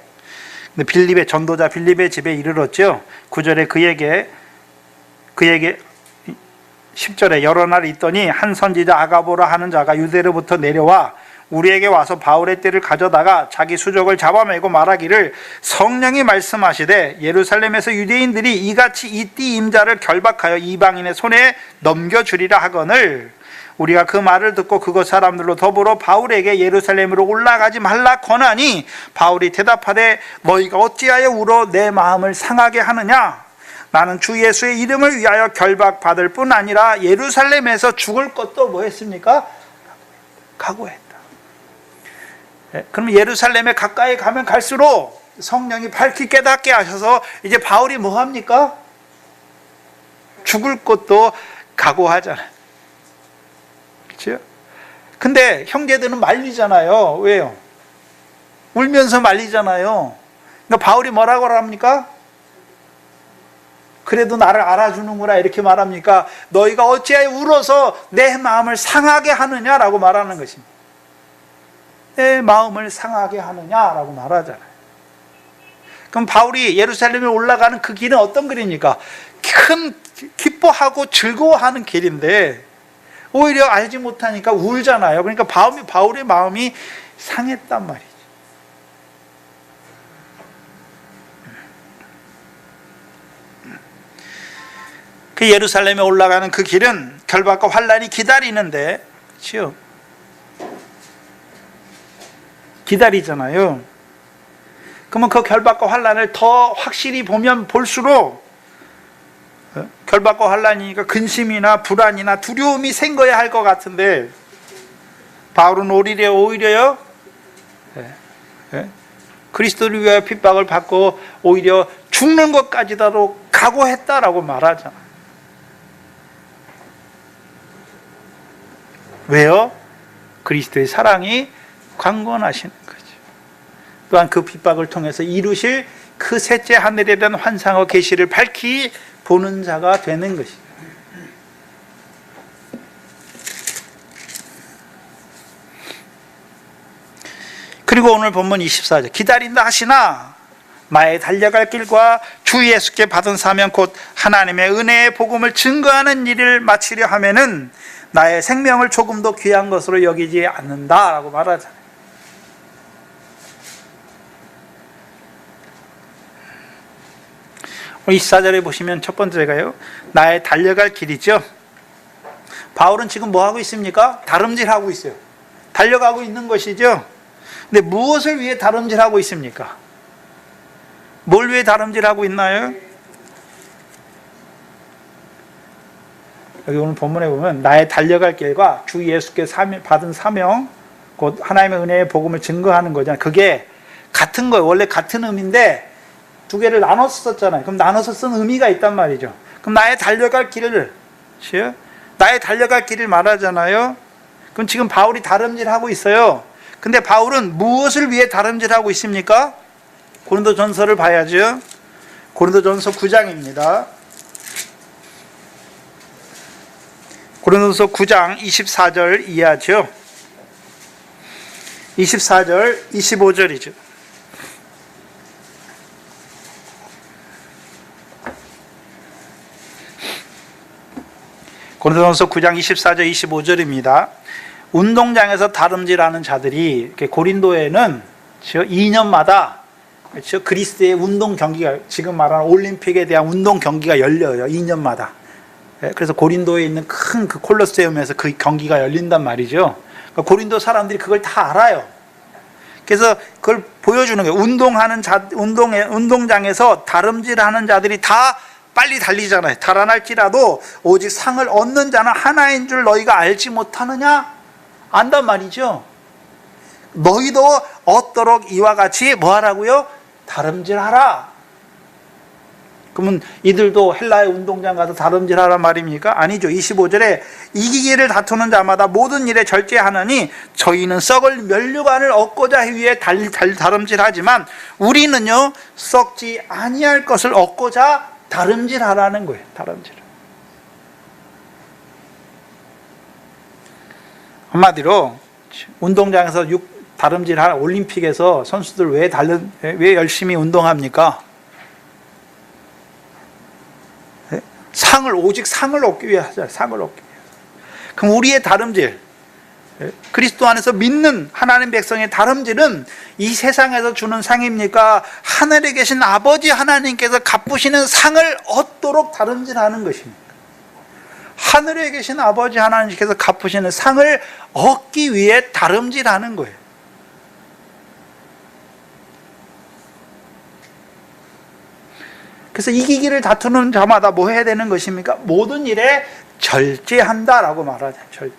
근데 빌립의 전도자 빌립의 집에 이르렀죠. 9절에 그에게 10절에 여러 날 있더니 한 선지자 아가보라 하는 자가 유대로부터 내려와 우리에게 와서 바울의 떼를 가져다가 자기 수족을 잡아매고 말하기를 성령이 말씀하시되 예루살렘에서 유대인들이 이같이 이 띠 임자를 결박하여 이방인의 손에 넘겨주리라 하거늘 우리가 그 말을 듣고 그곳 사람들로 더불어 바울에게 예루살렘으로 올라가지 말라 권하니 바울이 대답하되 너희가 어찌하여 울어 내 마음을 상하게 하느냐 나는 주 예수의 이름을 위하여 결박받을 뿐 아니라 예루살렘에서 죽을 것도 뭐 했습니까? 각오했다. 그럼 예루살렘에 가까이 가면 갈수록 성령이 밝히 깨닫게 하셔서 이제 바울이 뭐 합니까? 죽을 것도 각오하잖아요. 그렇죠? 근데 형제들은 말리잖아요. 왜요? 울면서 말리잖아요. 그러니까 바울이 뭐라고 합니까? 그래도 나를 알아주는구나 이렇게 말합니까? 너희가 어찌하여 울어서 내 마음을 상하게 하느냐라고 말하는 것입니다. 내 마음을 상하게 하느냐라고 말하잖아요. 그럼 바울이 예루살렘에 올라가는 그 길은 어떤 길입니까? 큰 기뻐하고 즐거워하는 길인데 오히려 알지 못하니까 울잖아요. 그러니까 바울의 마음이 상했단 말이죠. 그 예루살렘에 올라가는 그 길은 결박과 환란이 기다리는데, 그렇죠? 기다리잖아요. 그러면 그 결박과 환란을 더 확실히 보면 볼수록 결박과 환란이니까 근심이나 불안이나 두려움이 생겨야 할 것 같은데 바울은 오히려요 그리스도를 위하여 핍박을 받고 오히려 죽는 것까지도 각오했다라고 말하잖아요. 왜요? 그리스도의 사랑이 강건하시는 거죠. 또한 그 핍박을 통해서 이루실 그 셋째 하늘에 대한 환상과 계시를 밝히 보는 자가 되는 것이죠. 그리고 오늘 본문 24절 기다린다 하시나 나의 달려갈 길과 주 예수께 받은 사명 곧 하나님의 은혜의 복음을 증거하는 일을 마치려 하면은 나의 생명을 조금도 귀한 것으로 여기지 않는다라고 말하잖아요. 24절에 보시면 첫 번째가요 나의 달려갈 길이죠. 바울은 지금 뭐 하고 있습니까? 다름질하고 있어요. 달려가고 있는 것이죠. 근데 무엇을 위해 다름질하고 있습니까? 뭘 위해 다름질하고 있나요? 여기 오늘 본문에 보면 나의 달려갈 길과 주 예수께 받은 사명 곧 하나님의 은혜의 복음을 증거하는 거잖아요. 그게 같은 거예요. 원래 같은 의미인데 두 개를 나눠서 썼잖아요. 그럼 나눠서 쓴 의미가 있단 말이죠. 그럼 나의 달려갈 길을 말하잖아요. 그럼 지금 바울이 다름질하고 있어요. 근데 바울은 무엇을 위해 다름질하고 있습니까? 고린도전서를 봐야죠. 고린도전서 9장입니다. 고린도전서 9장 24절 이하죠. 24절, 25절이죠. 고린도전서 9장 24절, 25절입니다. 운동장에서 다름질하는 자들이 이렇게 고린도에는 2년마다 그렇죠? 그리스도의 운동 경기가 지금 말하는 올림픽에 대한 운동 경기가 열려요. 2년마다. 그래서 고린도에 있는 큰 그 콜로세움에서 그 경기가 열린단 말이죠. 그러니까 고린도 사람들이 그걸 다 알아요. 그래서 그걸 보여주는 거예요. 운동장에서 다름질하는 자들이 다 빨리 달리잖아요. 달아날지라도 오직 상을 얻는 자는 하나인 줄 너희가 알지 못하느냐? 안단 말이죠. 너희도 얻도록 이와 같이 뭐 하라고요? 다름질하라. 그러면 이들도 헬라의 운동장 가서 다름질하란 말입니까? 아니죠. 25절에 이기기를 다투는 자마다 모든 일에 절제하느니 저희는 썩을 면류관을 얻고자 위해 다름질하지만 우리는요 썩지 아니할 것을 얻고자 다름질하라는 거예요. 다름질. 한마디로 운동장에서 다름질하는 올림픽에서 선수들 왜 열심히 운동합니까? 오직 상을 얻기 위해 하죠. 상을 얻기 위해. 그럼 우리의 다름질, 그리스도 안에서 믿는 하나님 백성의 다름질은 이 세상에서 주는 상입니까? 하늘에 계신 아버지 하나님께서 갚으시는 상을 얻도록 다름질하는 것입니다. 하늘에 계신 아버지 하나님께서 갚으시는 상을 얻기 위해 다름질하는 거예요. 그래서 이기기를 다투는 자마다 뭐 해야 되는 것입니까? 모든 일에 절제한다라고 말하죠. 절제.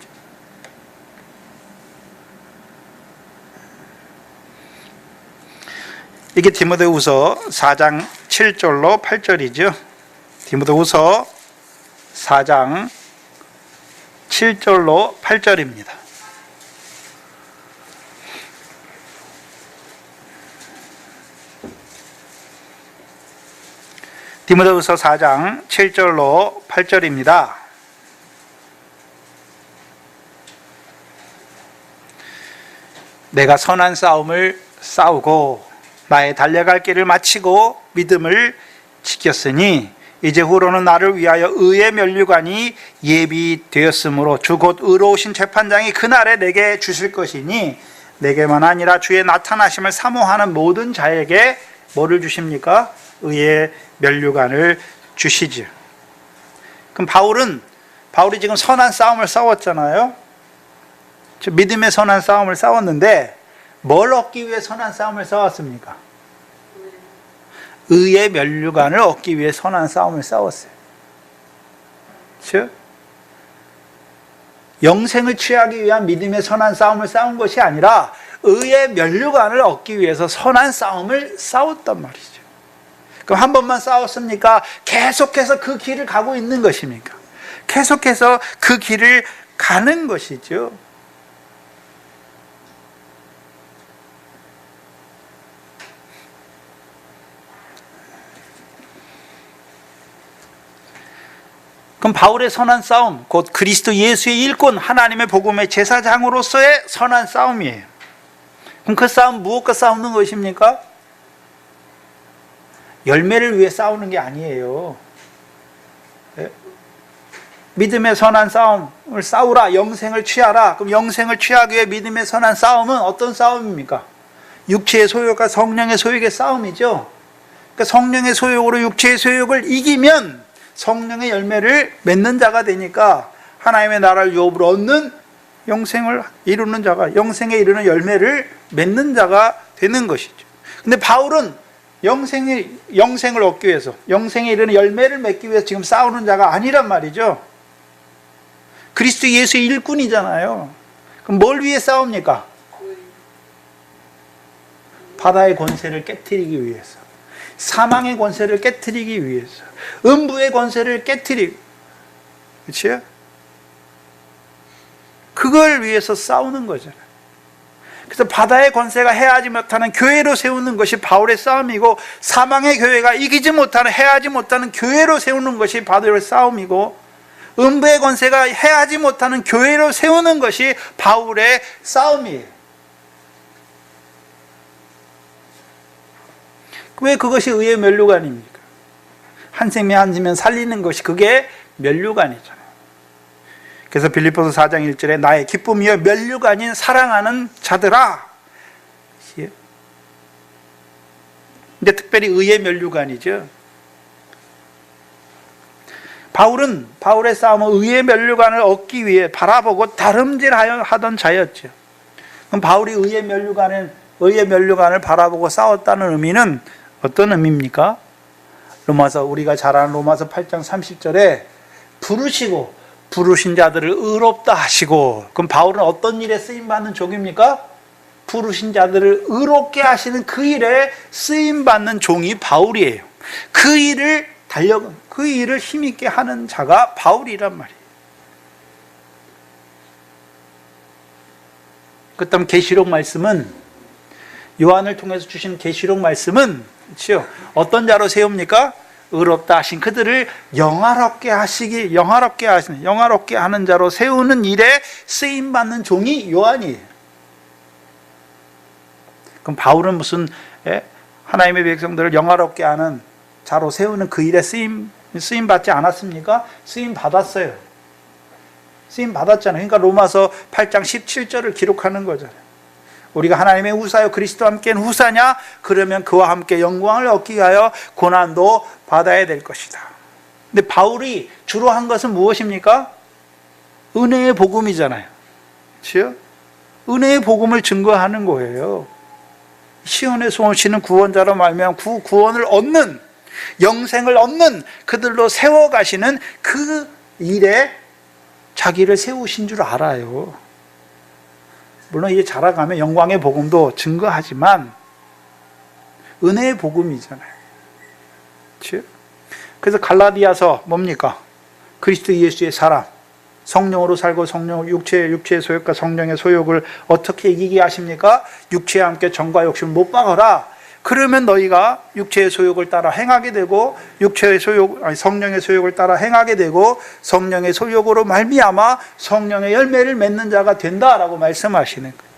이게 디모데후서 4장 7절로 8절이죠. 디모데후서 4장 7절로 8절입니다. 디모데후서 4장 7절로 8절입니다. 내가 선한 싸움을 싸우고 나의 달려갈 길을 마치고 믿음을 지켰으니 이제 후로는 나를 위하여 의의 면류관이 예비되었으므로 주 곧 의로우신 재판장이 그날에 내게 주실 것이니 내게만 아니라 주의 나타나심을 사모하는 모든 자에게 뭐를 주십니까? 의의 면류관을 주시죠. 그럼 바울이 지금 선한 싸움을 싸웠잖아요. 믿음의 선한 싸움을 싸웠는데 뭘 얻기 위해 선한 싸움을 싸웠습니까? 의의 면류관을 얻기 위해 선한 싸움을 싸웠어요. 즉 영생을 취하기 위한 믿음의 선한 싸움을 싸운 것이 아니라 의의 면류관을 얻기 위해서 선한 싸움을 싸웠단 말이죠. 그럼 한 번만 싸웠습니까? 계속해서 그 길을 가고 있는 것입니까? 계속해서 그 길을 가는 것이죠. 그럼 바울의 선한 싸움, 곧 그리스도 예수의 일꾼, 하나님의 복음의 제사장으로서의 선한 싸움이에요. 그럼 그 싸움 무엇과 싸우는 것입니까? 열매를 위해 싸우는 게 아니에요. 믿음의 선한 싸움을 싸우라, 영생을 취하라. 그럼 영생을 취하기 위해 믿음의 선한 싸움은 어떤 싸움입니까? 육체의 소욕과 성령의 소욕의 싸움이죠. 그러니까 성령의 소욕으로 육체의 소욕을 이기면 성령의 열매를 맺는 자가 되니까 하나님의 나라를 유업으로 얻는 영생을 이루는 자가, 영생에 이르는 열매를 맺는 자가 되는 것이죠. 근데 바울은 영생을 얻기 위해서, 영생에 이르는 열매를 맺기 위해서 지금 싸우는 자가 아니란 말이죠. 그리스도 예수의 일꾼이잖아요. 그럼 뭘 위해 싸웁니까? 바다의 권세를 깨트리기 위해서, 사망의 권세를 깨트리기 위해서, 음부의 권세를 깨트리고, 그렇죠? 그걸 위해서 싸우는 거잖아요. 그래서 바다의 권세가 해하지 못하는 교회로 세우는 것이 바울의 싸움이고, 사망의 교회가 이기지 못하는, 해하지 못하는 교회로 세우는 것이 바울의 싸움이고, 음부의 권세가 해하지 못하는 교회로 세우는 것이 바울의 싸움이에요. 왜 그것이 의의 면류관입니까? 한 생명 한 생명 살리는 것이 그게 면류관이잖아요. 그래서 빌립보서 4장 1절에 나의 기쁨이여 면류관인 사랑하는 자들아. 근데 특별히 의의 면류관이죠. 바울의 싸움은 의의 면류관을 얻기 위해 바라보고 다름질하던 자였죠. 그럼 바울이 의의 면류관을 바라보고 싸웠다는 의미는 어떤 의미입니까? 우리가 잘 아는 로마서 8장 30절에 부르신 자들을 의롭다 하시고, 그럼 바울은 어떤 일에 쓰임받는 종입니까? 부르신 자들을 의롭게 하시는 그 일에 쓰임받는 종이 바울이에요. 그 일을 그 일을 힘있게 하는 자가 바울이란 말이에요. 그다음 계시록 말씀은, 요한을 통해서 주신 계시록 말씀은 그렇죠? 어떤 자로 세웁니까? 의롭다 하신 그들을 영화롭게 하는 자로 세우는 일에 쓰임 받는 종이 요한이에요. 그럼 바울은 무슨 하나님의 백성들을 영화롭게 하는 자로 세우는 그 일에 쓰임 받지 않았습니까? 쓰임 받았어요. 쓰임 받았잖아요. 그러니까 로마서 8장 17절을 기록하는 거잖아요. 우리가 하나님의 후사요 그리스도와 함께는 후사냐? 그러면 그와 함께 영광을 얻기 위하여 고난도 받아야 될 것이다. 근데 바울이 주로 한 것은 무엇입니까? 은혜의 복음이잖아요. 그렇죠? 은혜의 복음을 증거하는 거예요. 시온에서 오시는 구원자로 말미암아 구원을 얻는, 영생을 얻는 그들로 세워가시는 그 일에 자기를 세우신 줄 알아요. 물론 이제 자라가면 영광의 복음도 증거하지만 은혜의 복음이잖아요. 그렇죠? 그래서 갈라디아서 뭡니까? 그리스도 예수의 사람, 성령으로 살고 성령 육체의 소욕과 성령의 소욕을 어떻게 이기게 하십니까? 육체와 함께 정과 욕심을 못 박아라. 그러면 너희가 육체의 소욕을 따라 행하게 되고 성령의 소욕을 따라 행하게 되고 성령의 소욕으로 말미암아 성령의 열매를 맺는 자가 된다라고 말씀하시는 거예요.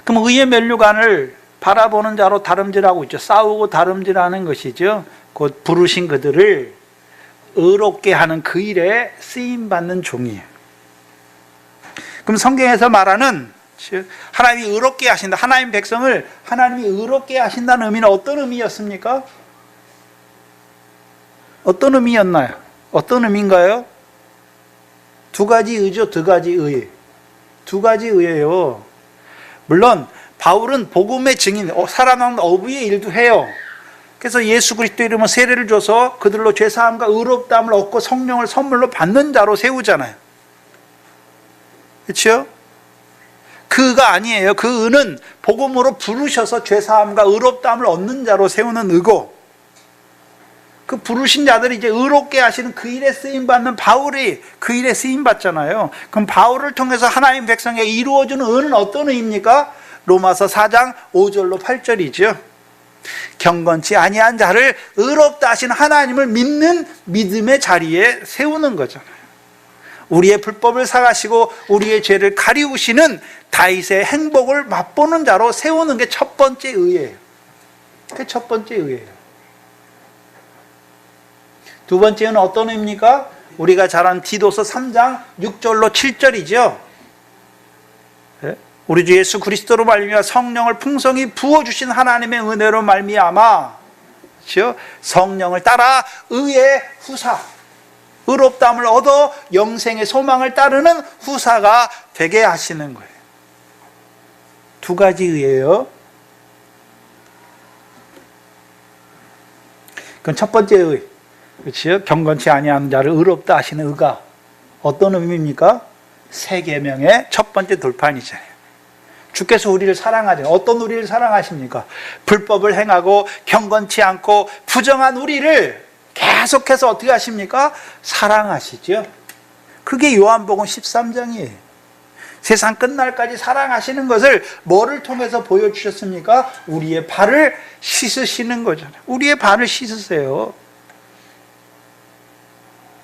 그럼 의의 면류관을 바라보는 자로 다름질하고 있죠. 싸우고 다름질하는 것이죠. 곧 부르신 그들을 의롭게 하는 그 일에 쓰임받는 종이에요. 그럼 성경에서 말하는 하나님이 의롭게 하신다, 하나님 백성을 하나님이 의롭게 하신다는 의미는 어떤 의미였습니까? 어떤 의미였나요? 어떤 의미인가요? 두 가지 의죠. 두 가지 의. 두 가지 의예요. 물론 바울은 복음의 증인, 살아남은 어부의 일도 해요. 그래서 예수 그리스도 이름으로 세례를 줘서 그들로 죄사함과 의롭다함을 얻고 성령을 선물로 받는 자로 세우잖아요. 그렇죠? 그가 아니에요. 그 의는 복음으로 부르셔서 죄사함과 의롭다함을 얻는 자로 세우는 의고, 그 부르신 자들이 이제 의롭게 하시는 그 일에 쓰임받는 바울이 그 일에 쓰임받잖아요. 그럼 바울을 통해서 하나님 백성에게 이루어지는 의는 어떤 의입니까? 로마서 4장 5절로 8절이죠. 경건치 아니한 자를 의롭다 하신 하나님을 믿는 믿음의 자리에 세우는 거잖아요. 우리의 불법을 사가시고 우리의 죄를 가리우시는 다윗의 행복을 맛보는 자로 세우는 게 첫 번째 의예요. 그게 첫 번째 의예요. 두 번째는 어떤 의입니까? 우리가 잘 아는 디도서 3장 6절로 7절이죠. 우리 주 예수 그리스도로 말미암아 성령을 풍성히 부어주신 하나님의 은혜로 말미암아 성령을 따라 의의 후사, 의롭다함을 얻어 영생의 소망을 따르는 후사가 되게 하시는 거예요. 두 가지 의예요. 그건 첫 번째 의. 그렇죠? 경건치 아니하는 자를 의롭다 하시는 의가 어떤 의미입니까? 새 계명의 첫 번째 돌판이잖아요. 주께서 우리를 사랑하죠. 어떤 우리를 사랑하십니까? 불법을 행하고 경건치 않고 부정한 우리를 계속해서 어떻게 하십니까? 사랑하시죠. 그게 요한복음 13장이에요. 세상 끝날까지 사랑하시는 것을 뭐를 통해서 보여주셨습니까? 우리의 발을 씻으시는 거잖아요. 우리의 발을 씻으세요.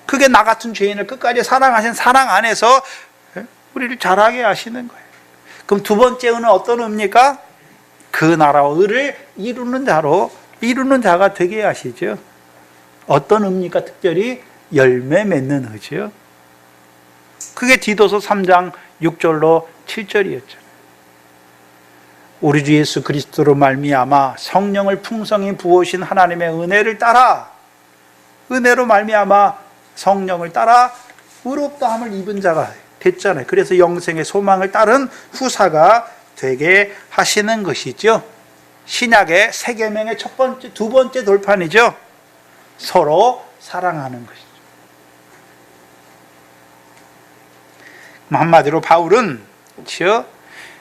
그게 나 같은 죄인을 끝까지 사랑하신 사랑 안에서 우리를 자라게 하시는 거예요. 그럼 두 번째 의는 어떤 의입니까? 그 나라와 의를 이루는 자가 되게 하시죠. 어떤 의입니까? 특별히 열매 맺는 의죠. 그게 디도서 3장 6절로 7절이었죠. 우리 주 예수 그리스도로 말미암아 성령을 풍성히 부으신 하나님의 은혜를 따라, 은혜로 말미암아 성령을 따라 의롭다함을 입은 자가 됐잖아요. 그래서 영생의 소망을 따른 후사가 되게 하시는 것이죠. 신약의 새 계명의 두 번째 돌판이죠. 서로 사랑하는 것이죠. 한마디로 바울은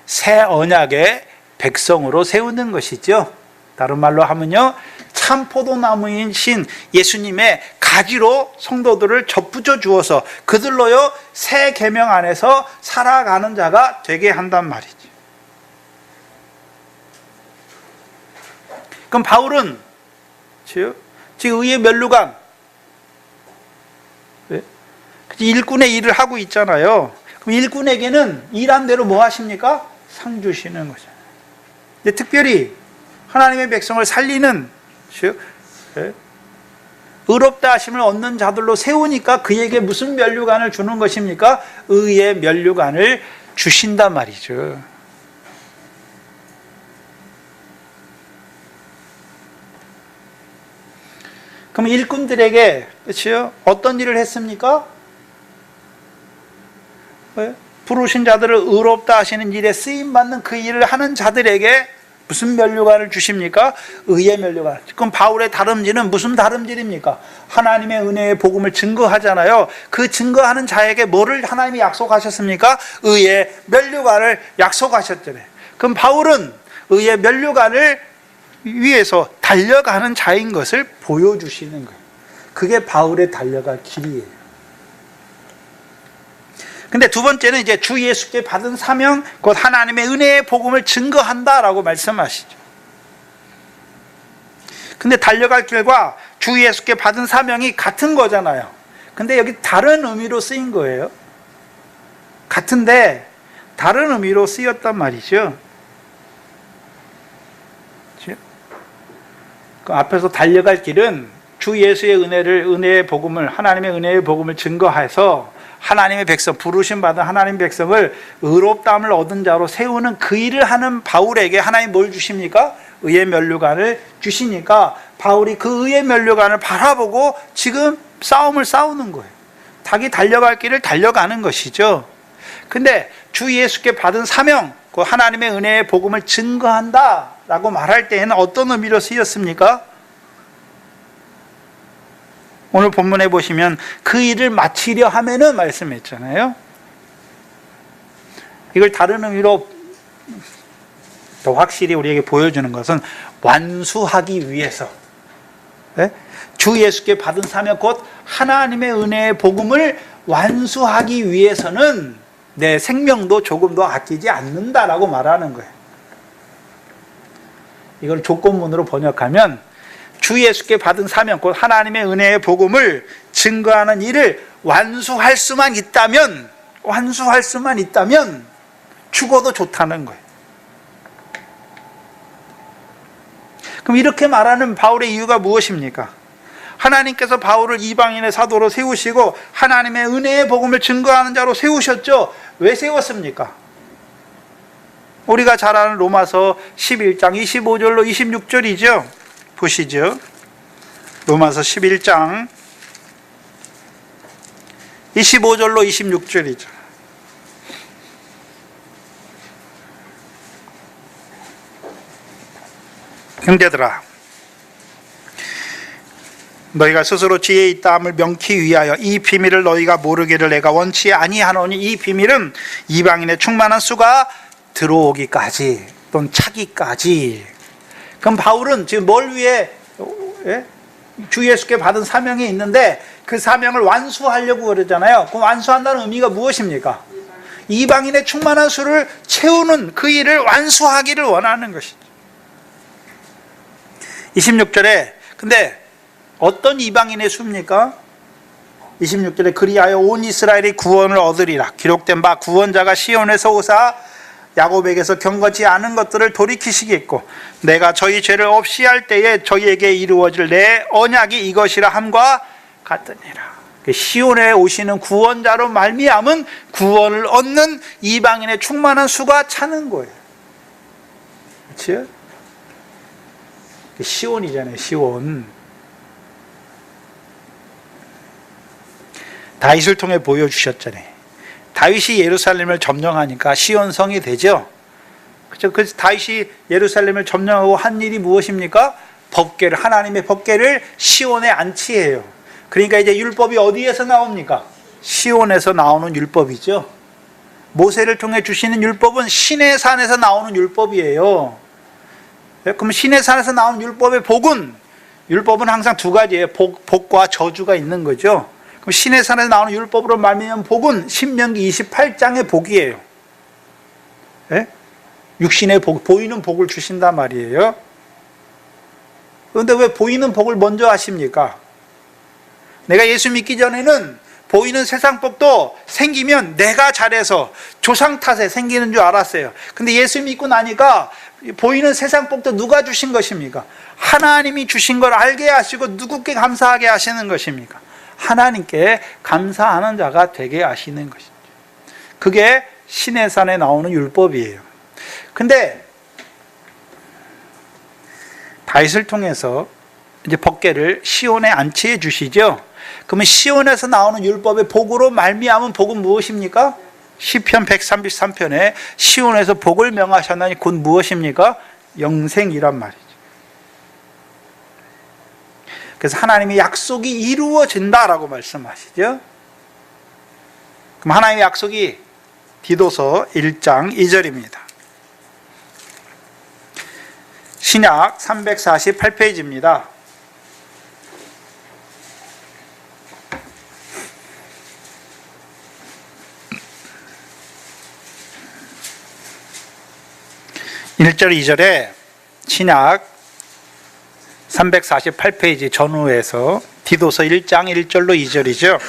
새 언약의 백성으로 세우는 것이죠. 다른 말로 하면요, 참 포도나무이신 예수님의 가지로 성도들을 접붙여 주어서 그들로요 새 계명 안에서 살아가는 자가 되게 한단 말이죠. 그럼 바울은 지금 의의 면류관, 일꾼의 일을 하고 있잖아요. 그럼 일꾼에게는 일한 대로 뭐 하십니까? 상 주시는 거죠. 근데 특별히 하나님의 백성을 살리는, 즉 의롭다 하심을 얻는 자들로 세우니까 그에게 무슨 면류관을 주는 것입니까? 의의 면류관을 주신단 말이죠. 그럼 일꾼들에게, 그렇죠? 어떤 일을 했습니까? 부르신 자들을 의롭다 하시는 일에 쓰임받는 그 일을 하는 자들에게 무슨 면류관을 주십니까? 의의 면류관. 그럼 바울의 다름질은 무슨 다름질입니까? 하나님의 은혜의 복음을 증거하잖아요. 그 증거하는 자에게 뭐를 하나님이 약속하셨습니까? 의의 면류관을 약속하셨잖아요. 그럼 바울은 의의 면류관을 위해서 달려가는 자인 것을 보여주시는 거예요. 그게 바울의 달려갈 길이에요. 근데 두 번째는 이제 주 예수께 받은 사명, 곧 하나님의 은혜의 복음을 증거한다라고 말씀하시죠. 근데 달려갈 길과 주 예수께 받은 사명이 같은 거잖아요. 근데 여기 다른 의미로 쓰인 거예요. 같은데 다른 의미로 쓰였단 말이죠. 그 앞에서 달려갈 길은 주 예수의 은혜의 복음을, 하나님의 은혜의 복음을 증거해서 하나님의 백성, 부르심 받은 하나님의 백성을 의롭다함을 얻은 자로 세우는 그 일을 하는 바울에게 하나님 뭘 주십니까? 의의 면류관을 주시니까 바울이 그 의의 면류관을 바라보고 지금 싸움을 싸우는 거예요. 자기 달려갈 길을 달려가는 것이죠. 근데 주 예수께 받은 사명, 그 하나님의 은혜의 복음을 증거한다 라고 말할 때에는 어떤 의미로 쓰였습니까? 오늘 본문에 보시면 그 일을 마치려 하면은 말씀했잖아요. 이걸 다른 의미로 더 확실히 우리에게 보여주는 것은 완수하기 위해서, 주 예수께 받은 사명 곧 하나님의 은혜의 복음을 완수하기 위해서는 내 생명도 조금도 아끼지 않는다라고 말하는 거예요. 이걸 조건문으로 번역하면 주 예수께 받은 사명, 곧 하나님의 은혜의 복음을 증거하는 일을 완수할 수만 있다면 죽어도 좋다는 거예요. 그럼 이렇게 말하는 바울의 이유가 무엇입니까? 하나님께서 바울을 이방인의 사도로 세우시고 하나님의 은혜의 복음을 증거하는 자로 세우셨죠. 왜 세웠습니까? 우리가 잘 아는 로마서 11장 25절로 26절이죠. 보시죠. 로마서 11장 25절로 26절이죠. 형제들아, 너희가 스스로 지혜 있다함을 명키 위하여 이 비밀을 너희가 모르기를 내가 원치 아니하노니 이 비밀은 이방인의 충만한 수가 들어오기까지 또는 차기까지. 그럼 바울은 지금 뭘 위해 주 예수께 받은 사명이 있는데 그 사명을 완수하려고 그러잖아요. 그럼 완수한다는 의미가 무엇입니까? 이방인의 충만한 수를 채우는 그 일을 완수하기를 원하는 것이죠. 26절에 근데 어떤 이방인의 수입니까? 26절에 그리하여 온 이스라엘이 구원을 얻으리라. 기록된 바 구원자가 시온에서 오사 야곱에게서 경건치 않은 것들을 돌이키시겠고 내가 저희 죄를 없이 할 때에 저희에게 이루어질 내 언약이 이것이라 함과 같으니라. 시온에 오시는 구원자로 말미암은 구원을 얻는 이방인의 충만한 수가 차는 거예요. 그렇죠? 시온이잖아요. 시온. 다윗을 통해 보여주셨잖아요. 다윗이 예루살렘을 점령하니까 시온성이 되죠. 그렇죠? 그래서 다윗이 예루살렘을 점령하고 한 일이 무엇입니까? 법궤를, 하나님의 법궤를 시온에 안치해요. 그러니까 이제 율법이 어디에서 나옵니까? 시온에서 나오는 율법이죠. 모세를 통해 주시는 율법은 신의 산에서 나오는 율법이에요. 그럼 신의 산에서 나오는 율법의 율법은 항상 두 가지예요. 복과 저주가 있는 거죠. 그럼 신의 산에서 나오는 율법으로 말미암은 복은 신명기 28장의 복이에요. 예? 육신의 복, 보이는 복을 주신단 말이에요. 그런데 왜 보이는 복을 먼저 하십니까? 내가 예수 믿기 전에는 보이는 세상 복도 생기면 내가 잘해서 조상 탓에 생기는 줄 알았어요. 근데 예수 믿고 나니까 보이는 세상 복도 누가 주신 것입니까? 하나님이 주신 걸 알게 하시고 누구께 감사하게 하시는 것입니까? 하나님께 감사하는 자가 되게 하시는 것이죠. 그게 신의 산에 나오는 율법이에요. 근데 다윗을 통해서 이제 법궤를 시온에 안치해 주시죠. 그러면 시온에서 나오는 율법의 복으로 말미암은 복은 무엇입니까? 시편 133편에 시온에서 복을 명하셨나니 곧 무엇입니까? 영생이란 말이죠. 그래서 하나님의 약속이 이루어진다라고 말씀하시죠. 그럼 하나님의 약속이 디도서 1장 2절입니다. 신약 348페이지입니다. (1절) (2절에) 신약 348페이지 전후에서 디도서 1장 1절로 2절이죠.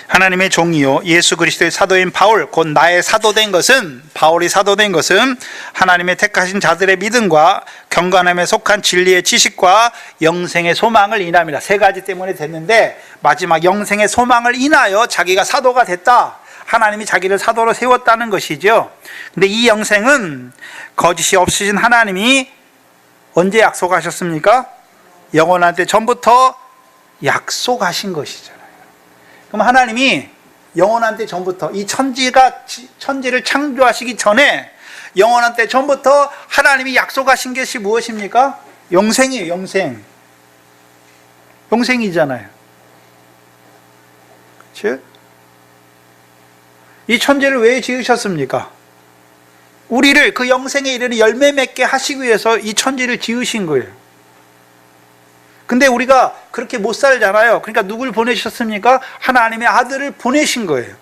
하나님의 종이요 예수 그리스도의 사도인 바울 곧 나의 사도된 것은 바울이 사도된 것은 하나님의 택하신 자들의 믿음과 경건함에 속한 진리의 지식과 영생의 소망을 인함이라. 세 가지 때문에 됐는데 마지막 영생의 소망을 인하여 자기가 사도가 됐다. 하나님이 자기를 사도로 세웠다는 것이죠. 근데 이 영생은 거짓이 없으신 하나님이 언제 약속하셨습니까? 영원한 때 전부터 약속하신 것이잖아요. 그럼 하나님이 영원한 때 전부터 이 천지를 창조하시기 전에 영원한 때 전부터 하나님이 약속하신 것이 무엇입니까? 영생이에요. 영생이잖아요. 그렇죠? 이 천지를 왜 지으셨습니까? 우리를 그 영생에 이르는 열매 맺게 하시기 위해서 이 천지를 지으신 거예요. 근데 우리가 그렇게 못 살잖아요. 그러니까 누굴 보내셨습니까? 하나님의 아들을 보내신 거예요.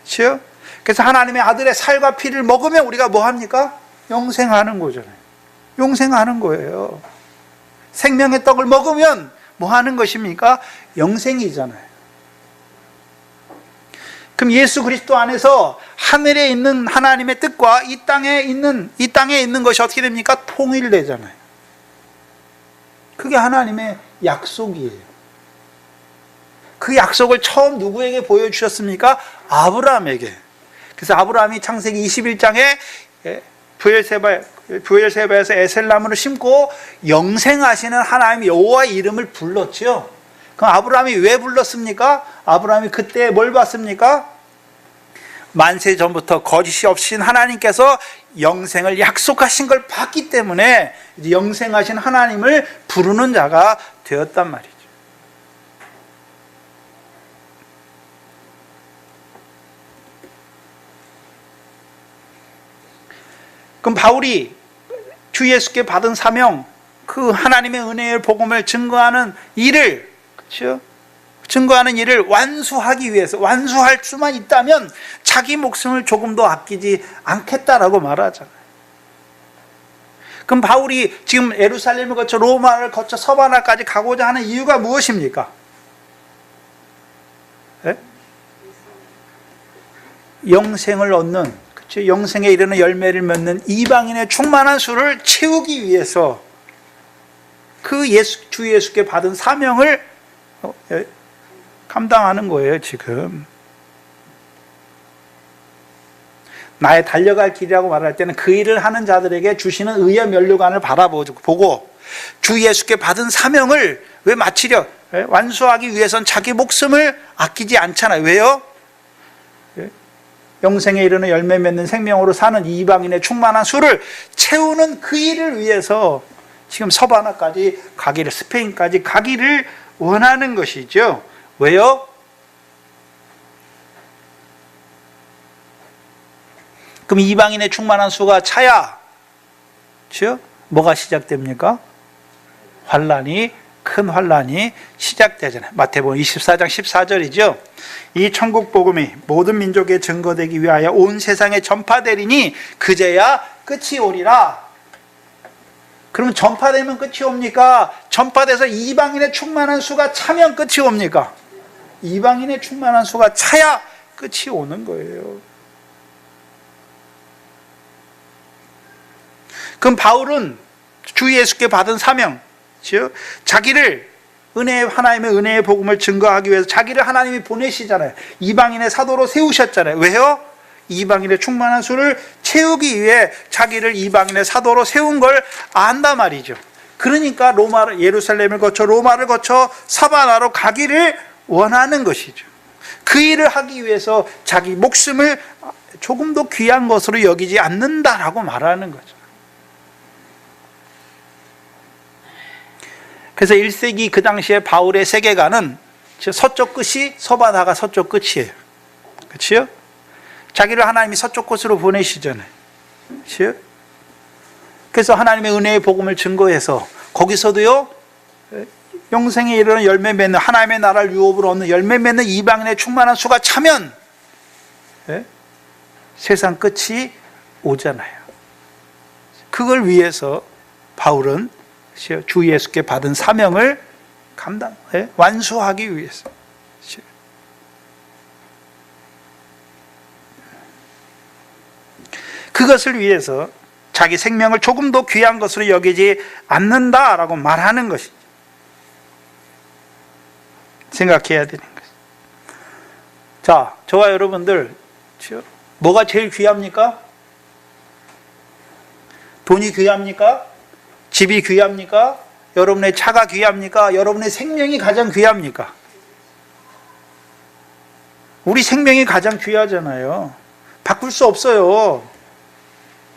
그렇죠? 그래서 하나님의 아들의 살과 피를 먹으면 우리가 뭐 합니까? 영생하는 거잖아요. 영생하는 거예요. 생명의 떡을 먹으면 뭐 하는 것입니까? 영생이잖아요. 그럼 예수 그리스도 안에서 하늘에 있는 하나님의 뜻과 이 땅에 있는 것이 어떻게 됩니까? 통일되잖아요. 그게 하나님의 약속이에요. 그 약속을 처음 누구에게 보여주셨습니까? 아브라함에게. 그래서 아브라함이 창세기 21장에 부엘세바에서 에셀나무를 심고 영생하시는 하나님 여호와의 이름을 불렀죠. 그럼 아브라함이 왜 불렀습니까? 아브라함이 그때 뭘 봤습니까? 만세 전부터 거짓이 없으신 하나님께서 영생을 약속하신 걸 봤기 때문에 이제 영생하신 하나님을 부르는 자가 되었단 말이죠. 그럼 바울이 주 예수께 받은 사명, 그 하나님의 은혜의 복음을 증거하는 일을, 그렇죠? 증거하는 일을 완수하기 위해서, 완수할 수만 있다면 자기 목숨을 조금 더 아끼지 않겠다라고 말하잖아요. 그럼 바울이 지금 예루살렘을 거쳐 로마를 거쳐 서바나까지 가고자 하는 이유가 무엇입니까? 네? 영생을 얻는, 그렇죠? 영생에 이르는 열매를 맺는 이방인의 충만한 수를 채우기 위해서 그 주 예수께 받은 사명을 감당하는 거예요. 지금 나의 달려갈 길이라고 말할 때는 그 일을 하는 자들에게 주시는 의의 면류관을 바라보고 주 예수께 받은 사명을 왜 마치려 완수하기 위해선 자기 목숨을 아끼지 않잖아요. 왜요? 영생에 이르는 열매 맺는 생명으로 사는 이방인의 충만한 수를 채우는 그 일을 위해서 지금 서바나까지 가기를, 스페인까지 가기를 원하는 것이죠. 왜요? 그럼 이방인의 충만한 수가 차야, 그렇죠? 뭐가 시작됩니까? 큰 환란이 시작되잖아요. 마태복음 24장 14절이죠. 이 천국 복음이 모든 민족에 증거되기 위하여 온 세상에 전파되리니 그제야 끝이 오리라. 그러면 전파되면 끝이 옵니까? 전파돼서 이방인의 충만한 수가 차면 끝이 옵니까? 이방인의 충만한 수가 차야 끝이 오는 거예요. 그럼 바울은 주 예수께 받은 사명, 즉 자기를 하나님의 은혜의 복음을 증거하기 위해서 자기를 하나님이 보내시잖아요. 이방인의 사도로 세우셨잖아요. 왜요? 이방인의 충만한 수를 채우기 위해 자기를 이방인의 사도로 세운 걸 안단 말이죠. 그러니까 예루살렘을 거쳐 로마를 거쳐 사바나로 가기를 원하는 것이죠. 그 일을 하기 위해서 자기 목숨을 조금도 귀한 것으로 여기지 않는다라고 말하는 거죠. 그래서 1세기 그 당시에 바울의 세계관은 서쪽 끝이 서바나가 서쪽 끝이에요. 그렇죠? 자기를 하나님이 서쪽 곳으로 보내시잖아요. 그렇죠? 그래서 하나님의 은혜의 복음을 증거해서 거기서도요, 영생에 이르는 열매 맺는, 하나님의 나라를 유업으로 얻는 열매 맺는 이방인의 충만한 수가 차면 세상 끝이 오잖아요. 그걸 위해서 바울은 주 예수께 받은 사명을 완수하기 위해서, 그것을 위해서 자기 생명을 조금도 귀한 것으로 여기지 않는다라고 말하는 것이죠. 생각해야 되는 것이죠. 자, 저와 여러분들 뭐가 제일 귀합니까? 돈이 귀합니까? 집이 귀합니까? 여러분의 차가 귀합니까? 여러분의 생명이 가장 귀합니까? 우리 생명이 가장 귀하잖아요. 바꿀 수 없어요.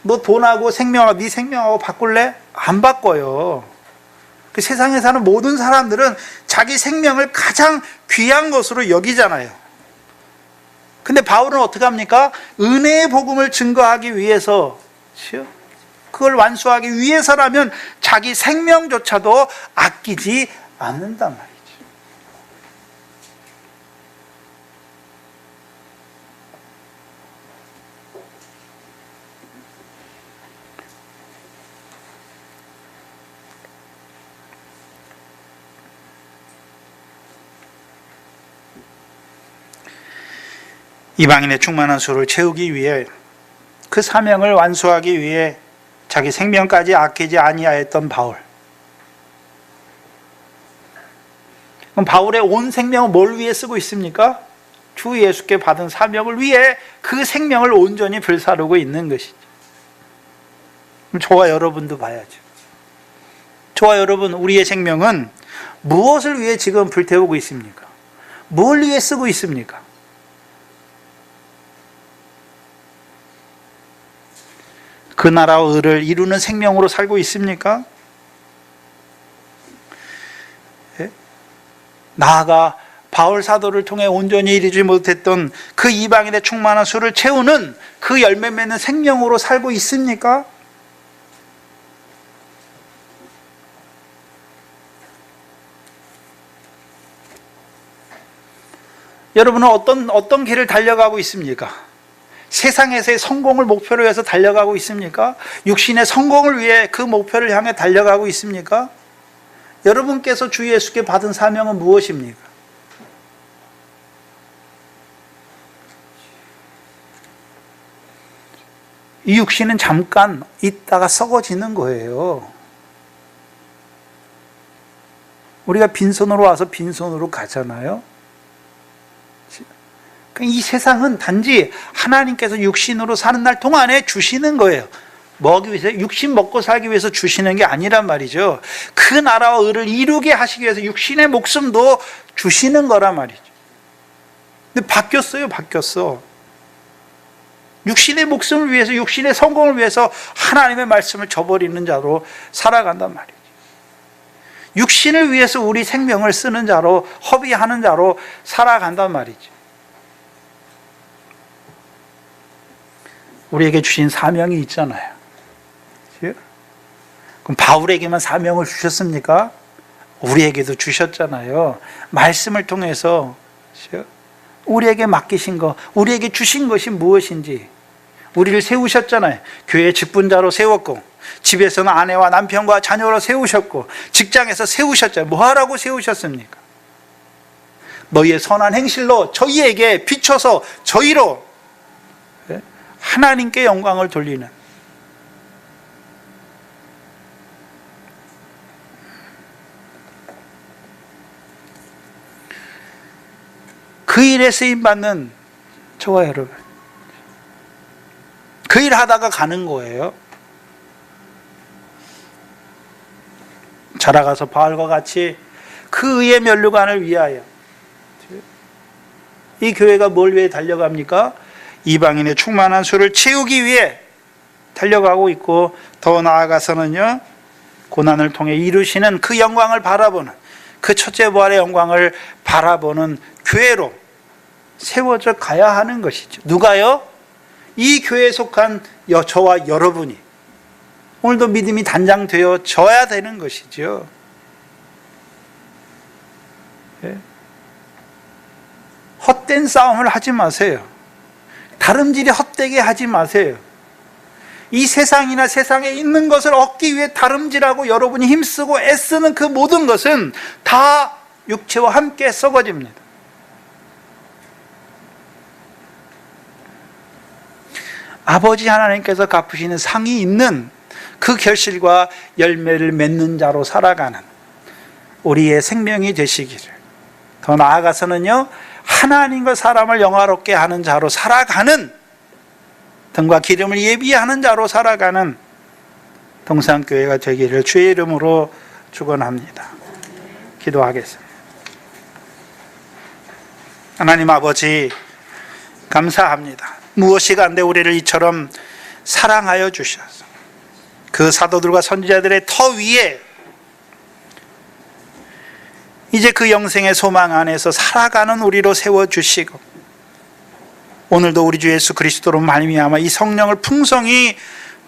너 돈하고 생명하고 네 생명하고 바꿀래? 안 바꿔요. 그 세상에 사는 모든 사람들은 자기 생명을 가장 귀한 것으로 여기잖아요. 근데 바울은 어떻게 합니까? 은혜의 복음을 증거하기 위해서, 그걸 완수하기 위해서라면 자기 생명조차도 아끼지 않는단 말이죠. 이방인의 충만한 수를 채우기 위해, 그 사명을 완수하기 위해 자기 생명까지 아끼지 아니하였던 바울. 그럼 바울의 온 생명은 뭘 위해 쓰고 있습니까? 주 예수께 받은 사명을 위해 그 생명을 온전히 불사르고 있는 것이죠. 그럼 저와 여러분도 봐야죠. 저와 여러분, 우리의 생명은 무엇을 위해 지금 불태우고 있습니까? 뭘 위해 쓰고 있습니까? 그 나라와 의를 이루는 생명으로 살고 있습니까? 나아가 바울 사도를 통해 온전히 이루지 못했던 그 이방인의 충만한 수를 채우는 그 열매 맺는 생명으로 살고 있습니까? 여러분은 어떤 길을 달려가고 있습니까? 세상에서의 성공을 목표로 해서 달려가고 있습니까? 육신의 성공을 위해 그 목표를 향해 달려가고 있습니까? 여러분께서 주 예수께 받은 사명은 무엇입니까? 이 육신은 잠깐 있다가 썩어지는 거예요. 우리가 빈손으로 와서 빈손으로 가잖아요. 이 세상은 단지 하나님께서 육신으로 사는 날 동안에 주시는 거예요. 먹기 위해서, 육신 먹고 살기 위해서 주시는 게 아니란 말이죠. 그 나라와 의를 이루게 하시기 위해서 육신의 목숨도 주시는 거란 말이죠. 근데 바뀌었어. 육신의 목숨을 위해서, 육신의 성공을 위해서 하나님의 말씀을 저버리는 자로 살아간단 말이죠. 육신을 위해서 우리 생명을 쓰는 자로, 허비하는 자로 살아간단 말이죠. 우리에게 주신 사명이 있잖아요. 그럼 바울에게만 사명을 주셨습니까? 우리에게도 주셨잖아요. 말씀을 통해서 우리에게 맡기신 것, 우리에게 주신 것이 무엇인지 우리를 세우셨잖아요. 교회의 직분자로 세웠고, 집에서는 아내와 남편과 자녀로 세우셨고, 직장에서 세우셨잖아요. 뭐 하라고 세우셨습니까? 너희의 선한 행실로 저희에게 비춰서 저희로 하나님께 영광을 돌리는, 그 일에 쓰임받는 저와 여러분, 그 일 하다가 가는 거예요. 자라가서 바알과 같이 그 의의 면류관을 위하여. 이 교회가 뭘 위해 달려갑니까? 이방인의 충만한 수를 채우기 위해 달려가고 있고, 더 나아가서는요, 고난을 통해 이루시는 그 영광을 바라보는, 그 첫째 부활의 영광을 바라보는 교회로 세워져 가야 하는 것이죠. 누가요? 이 교회에 속한 저와 여러분이 오늘도 믿음이 단장되어져야 되는 것이죠. 헛된 싸움을 하지 마세요. 다름질이 헛되게 하지 마세요. 이 세상이나 세상에 있는 것을 얻기 위해 다름질하고 여러분이 힘쓰고 애쓰는 그 모든 것은 다 육체와 함께 썩어집니다. 아버지 하나님께서 갚으시는 상이 있는 그 결실과 열매를 맺는 자로 살아가는 우리의 생명이 되시기를, 더 나아가서는요, 하나님과 사람을 영화롭게 하는 자로 살아가는, 등과 기름을 예비하는 자로 살아가는 동산교회가 되기를 주의 이름으로 축원합니다. 기도하겠습니다. 하나님 아버지, 감사합니다. 무엇이 간데 우리를 이처럼 사랑하여 주셔서 그 사도들과 선지자들의 터 위에 이제 그 영생의 소망 안에서 살아가는 우리로 세워주시고, 오늘도 우리 주 예수 그리스도로 말미암아 이 성령을 풍성히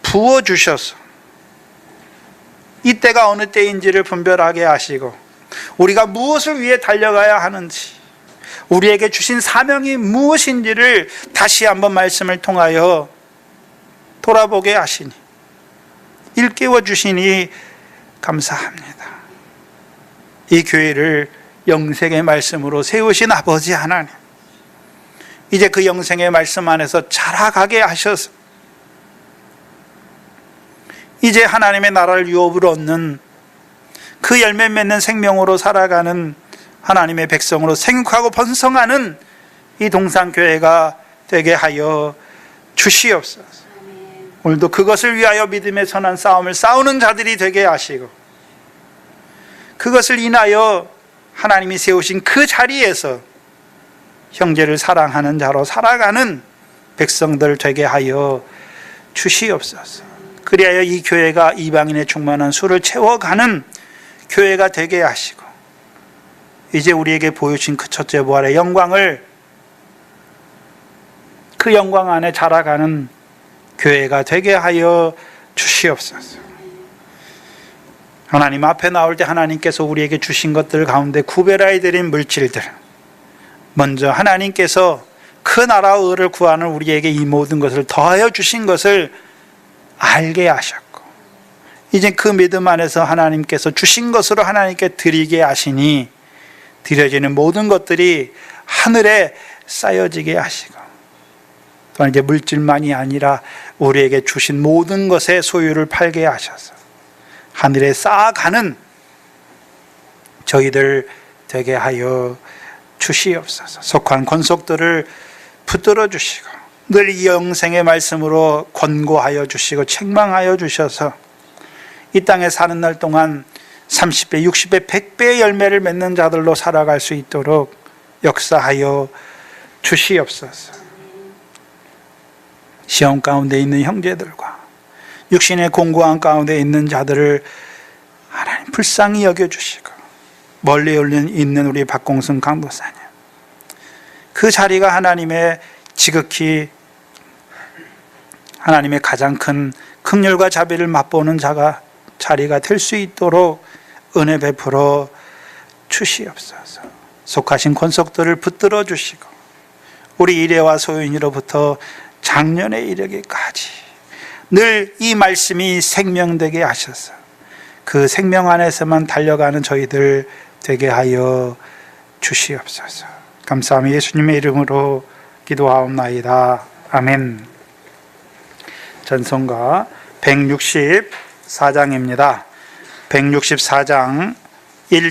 부어주셔서 이때가 어느 때인지를 분별하게 하시고, 우리가 무엇을 위해 달려가야 하는지, 우리에게 주신 사명이 무엇인지를 다시 한번 말씀을 통하여 돌아보게 하시니, 일깨워 주시니 감사합니다. 이 교회를 영생의 말씀으로 세우신 아버지 하나님, 이제 그 영생의 말씀 안에서 자라가게 하셔서 이제 하나님의 나라를 유업으로 얻는 그 열매 맺는 생명으로 살아가는 하나님의 백성으로 생육하고 번성하는 이 동산교회가 되게 하여 주시옵소서. 오늘도 그것을 위하여 믿음의 선한 싸움을 싸우는 자들이 되게 하시고, 그것을 인하여 하나님이 세우신 그 자리에서 형제를 사랑하는 자로 살아가는 백성들 되게 하여 주시옵소서. 그리하여 이 교회가 이방인의 충만한 수를 채워가는 교회가 되게 하시고, 이제 우리에게 보여주신 그 첫째 부활의 영광을, 그 영광 안에 자라가는 교회가 되게 하여 주시옵소서. 하나님 앞에 나올 때 하나님께서 우리에게 주신 것들 가운데 구별하여 드린 물질들, 먼저 하나님께서 그 나라의 의를 구하는 우리에게 이 모든 것을 더하여 주신 것을 알게 하셨고, 이제 그 믿음 안에서 하나님께서 주신 것으로 하나님께 드리게 하시니, 드려지는 모든 것들이 하늘에 쌓여지게 하시고, 또한 이제 물질만이 아니라 우리에게 주신 모든 것의 소유를 팔게 하셔서 하늘에 쌓아가는 저희들 되게 하여 주시옵소서. 속한 권속들을 붙들어 주시고, 늘 이 영생의 말씀으로 권고하여 주시고 책망하여 주셔서 이 땅에 사는 날 동안 30배, 60배, 100배의 열매를 맺는 자들로 살아갈 수 있도록 역사하여 주시옵소서. 시험 가운데 있는 형제들과 육신의 공고한 가운데 있는 자들을 하나님 불쌍히 여겨주시고, 멀리 있는 우리 박공순 강도사님, 그 자리가 하나님의 지극히 하나님의 가장 큰 긍휼과 자비를 맛보는 자리가 될 수 있도록 은혜 베풀어 주시옵소서. 속하신 권속들을 붙들어 주시고 우리 이래와 소윤이로부터 작년에 이르기까지 늘 이 말씀이 생명되게 하셔서 그 생명 안에서만 달려가는 저희들 되게 하여 주시옵소서. 감사하며 예수님의 이름으로 기도하옵나이다. 아멘. 전송가 164장입니다. 164장 1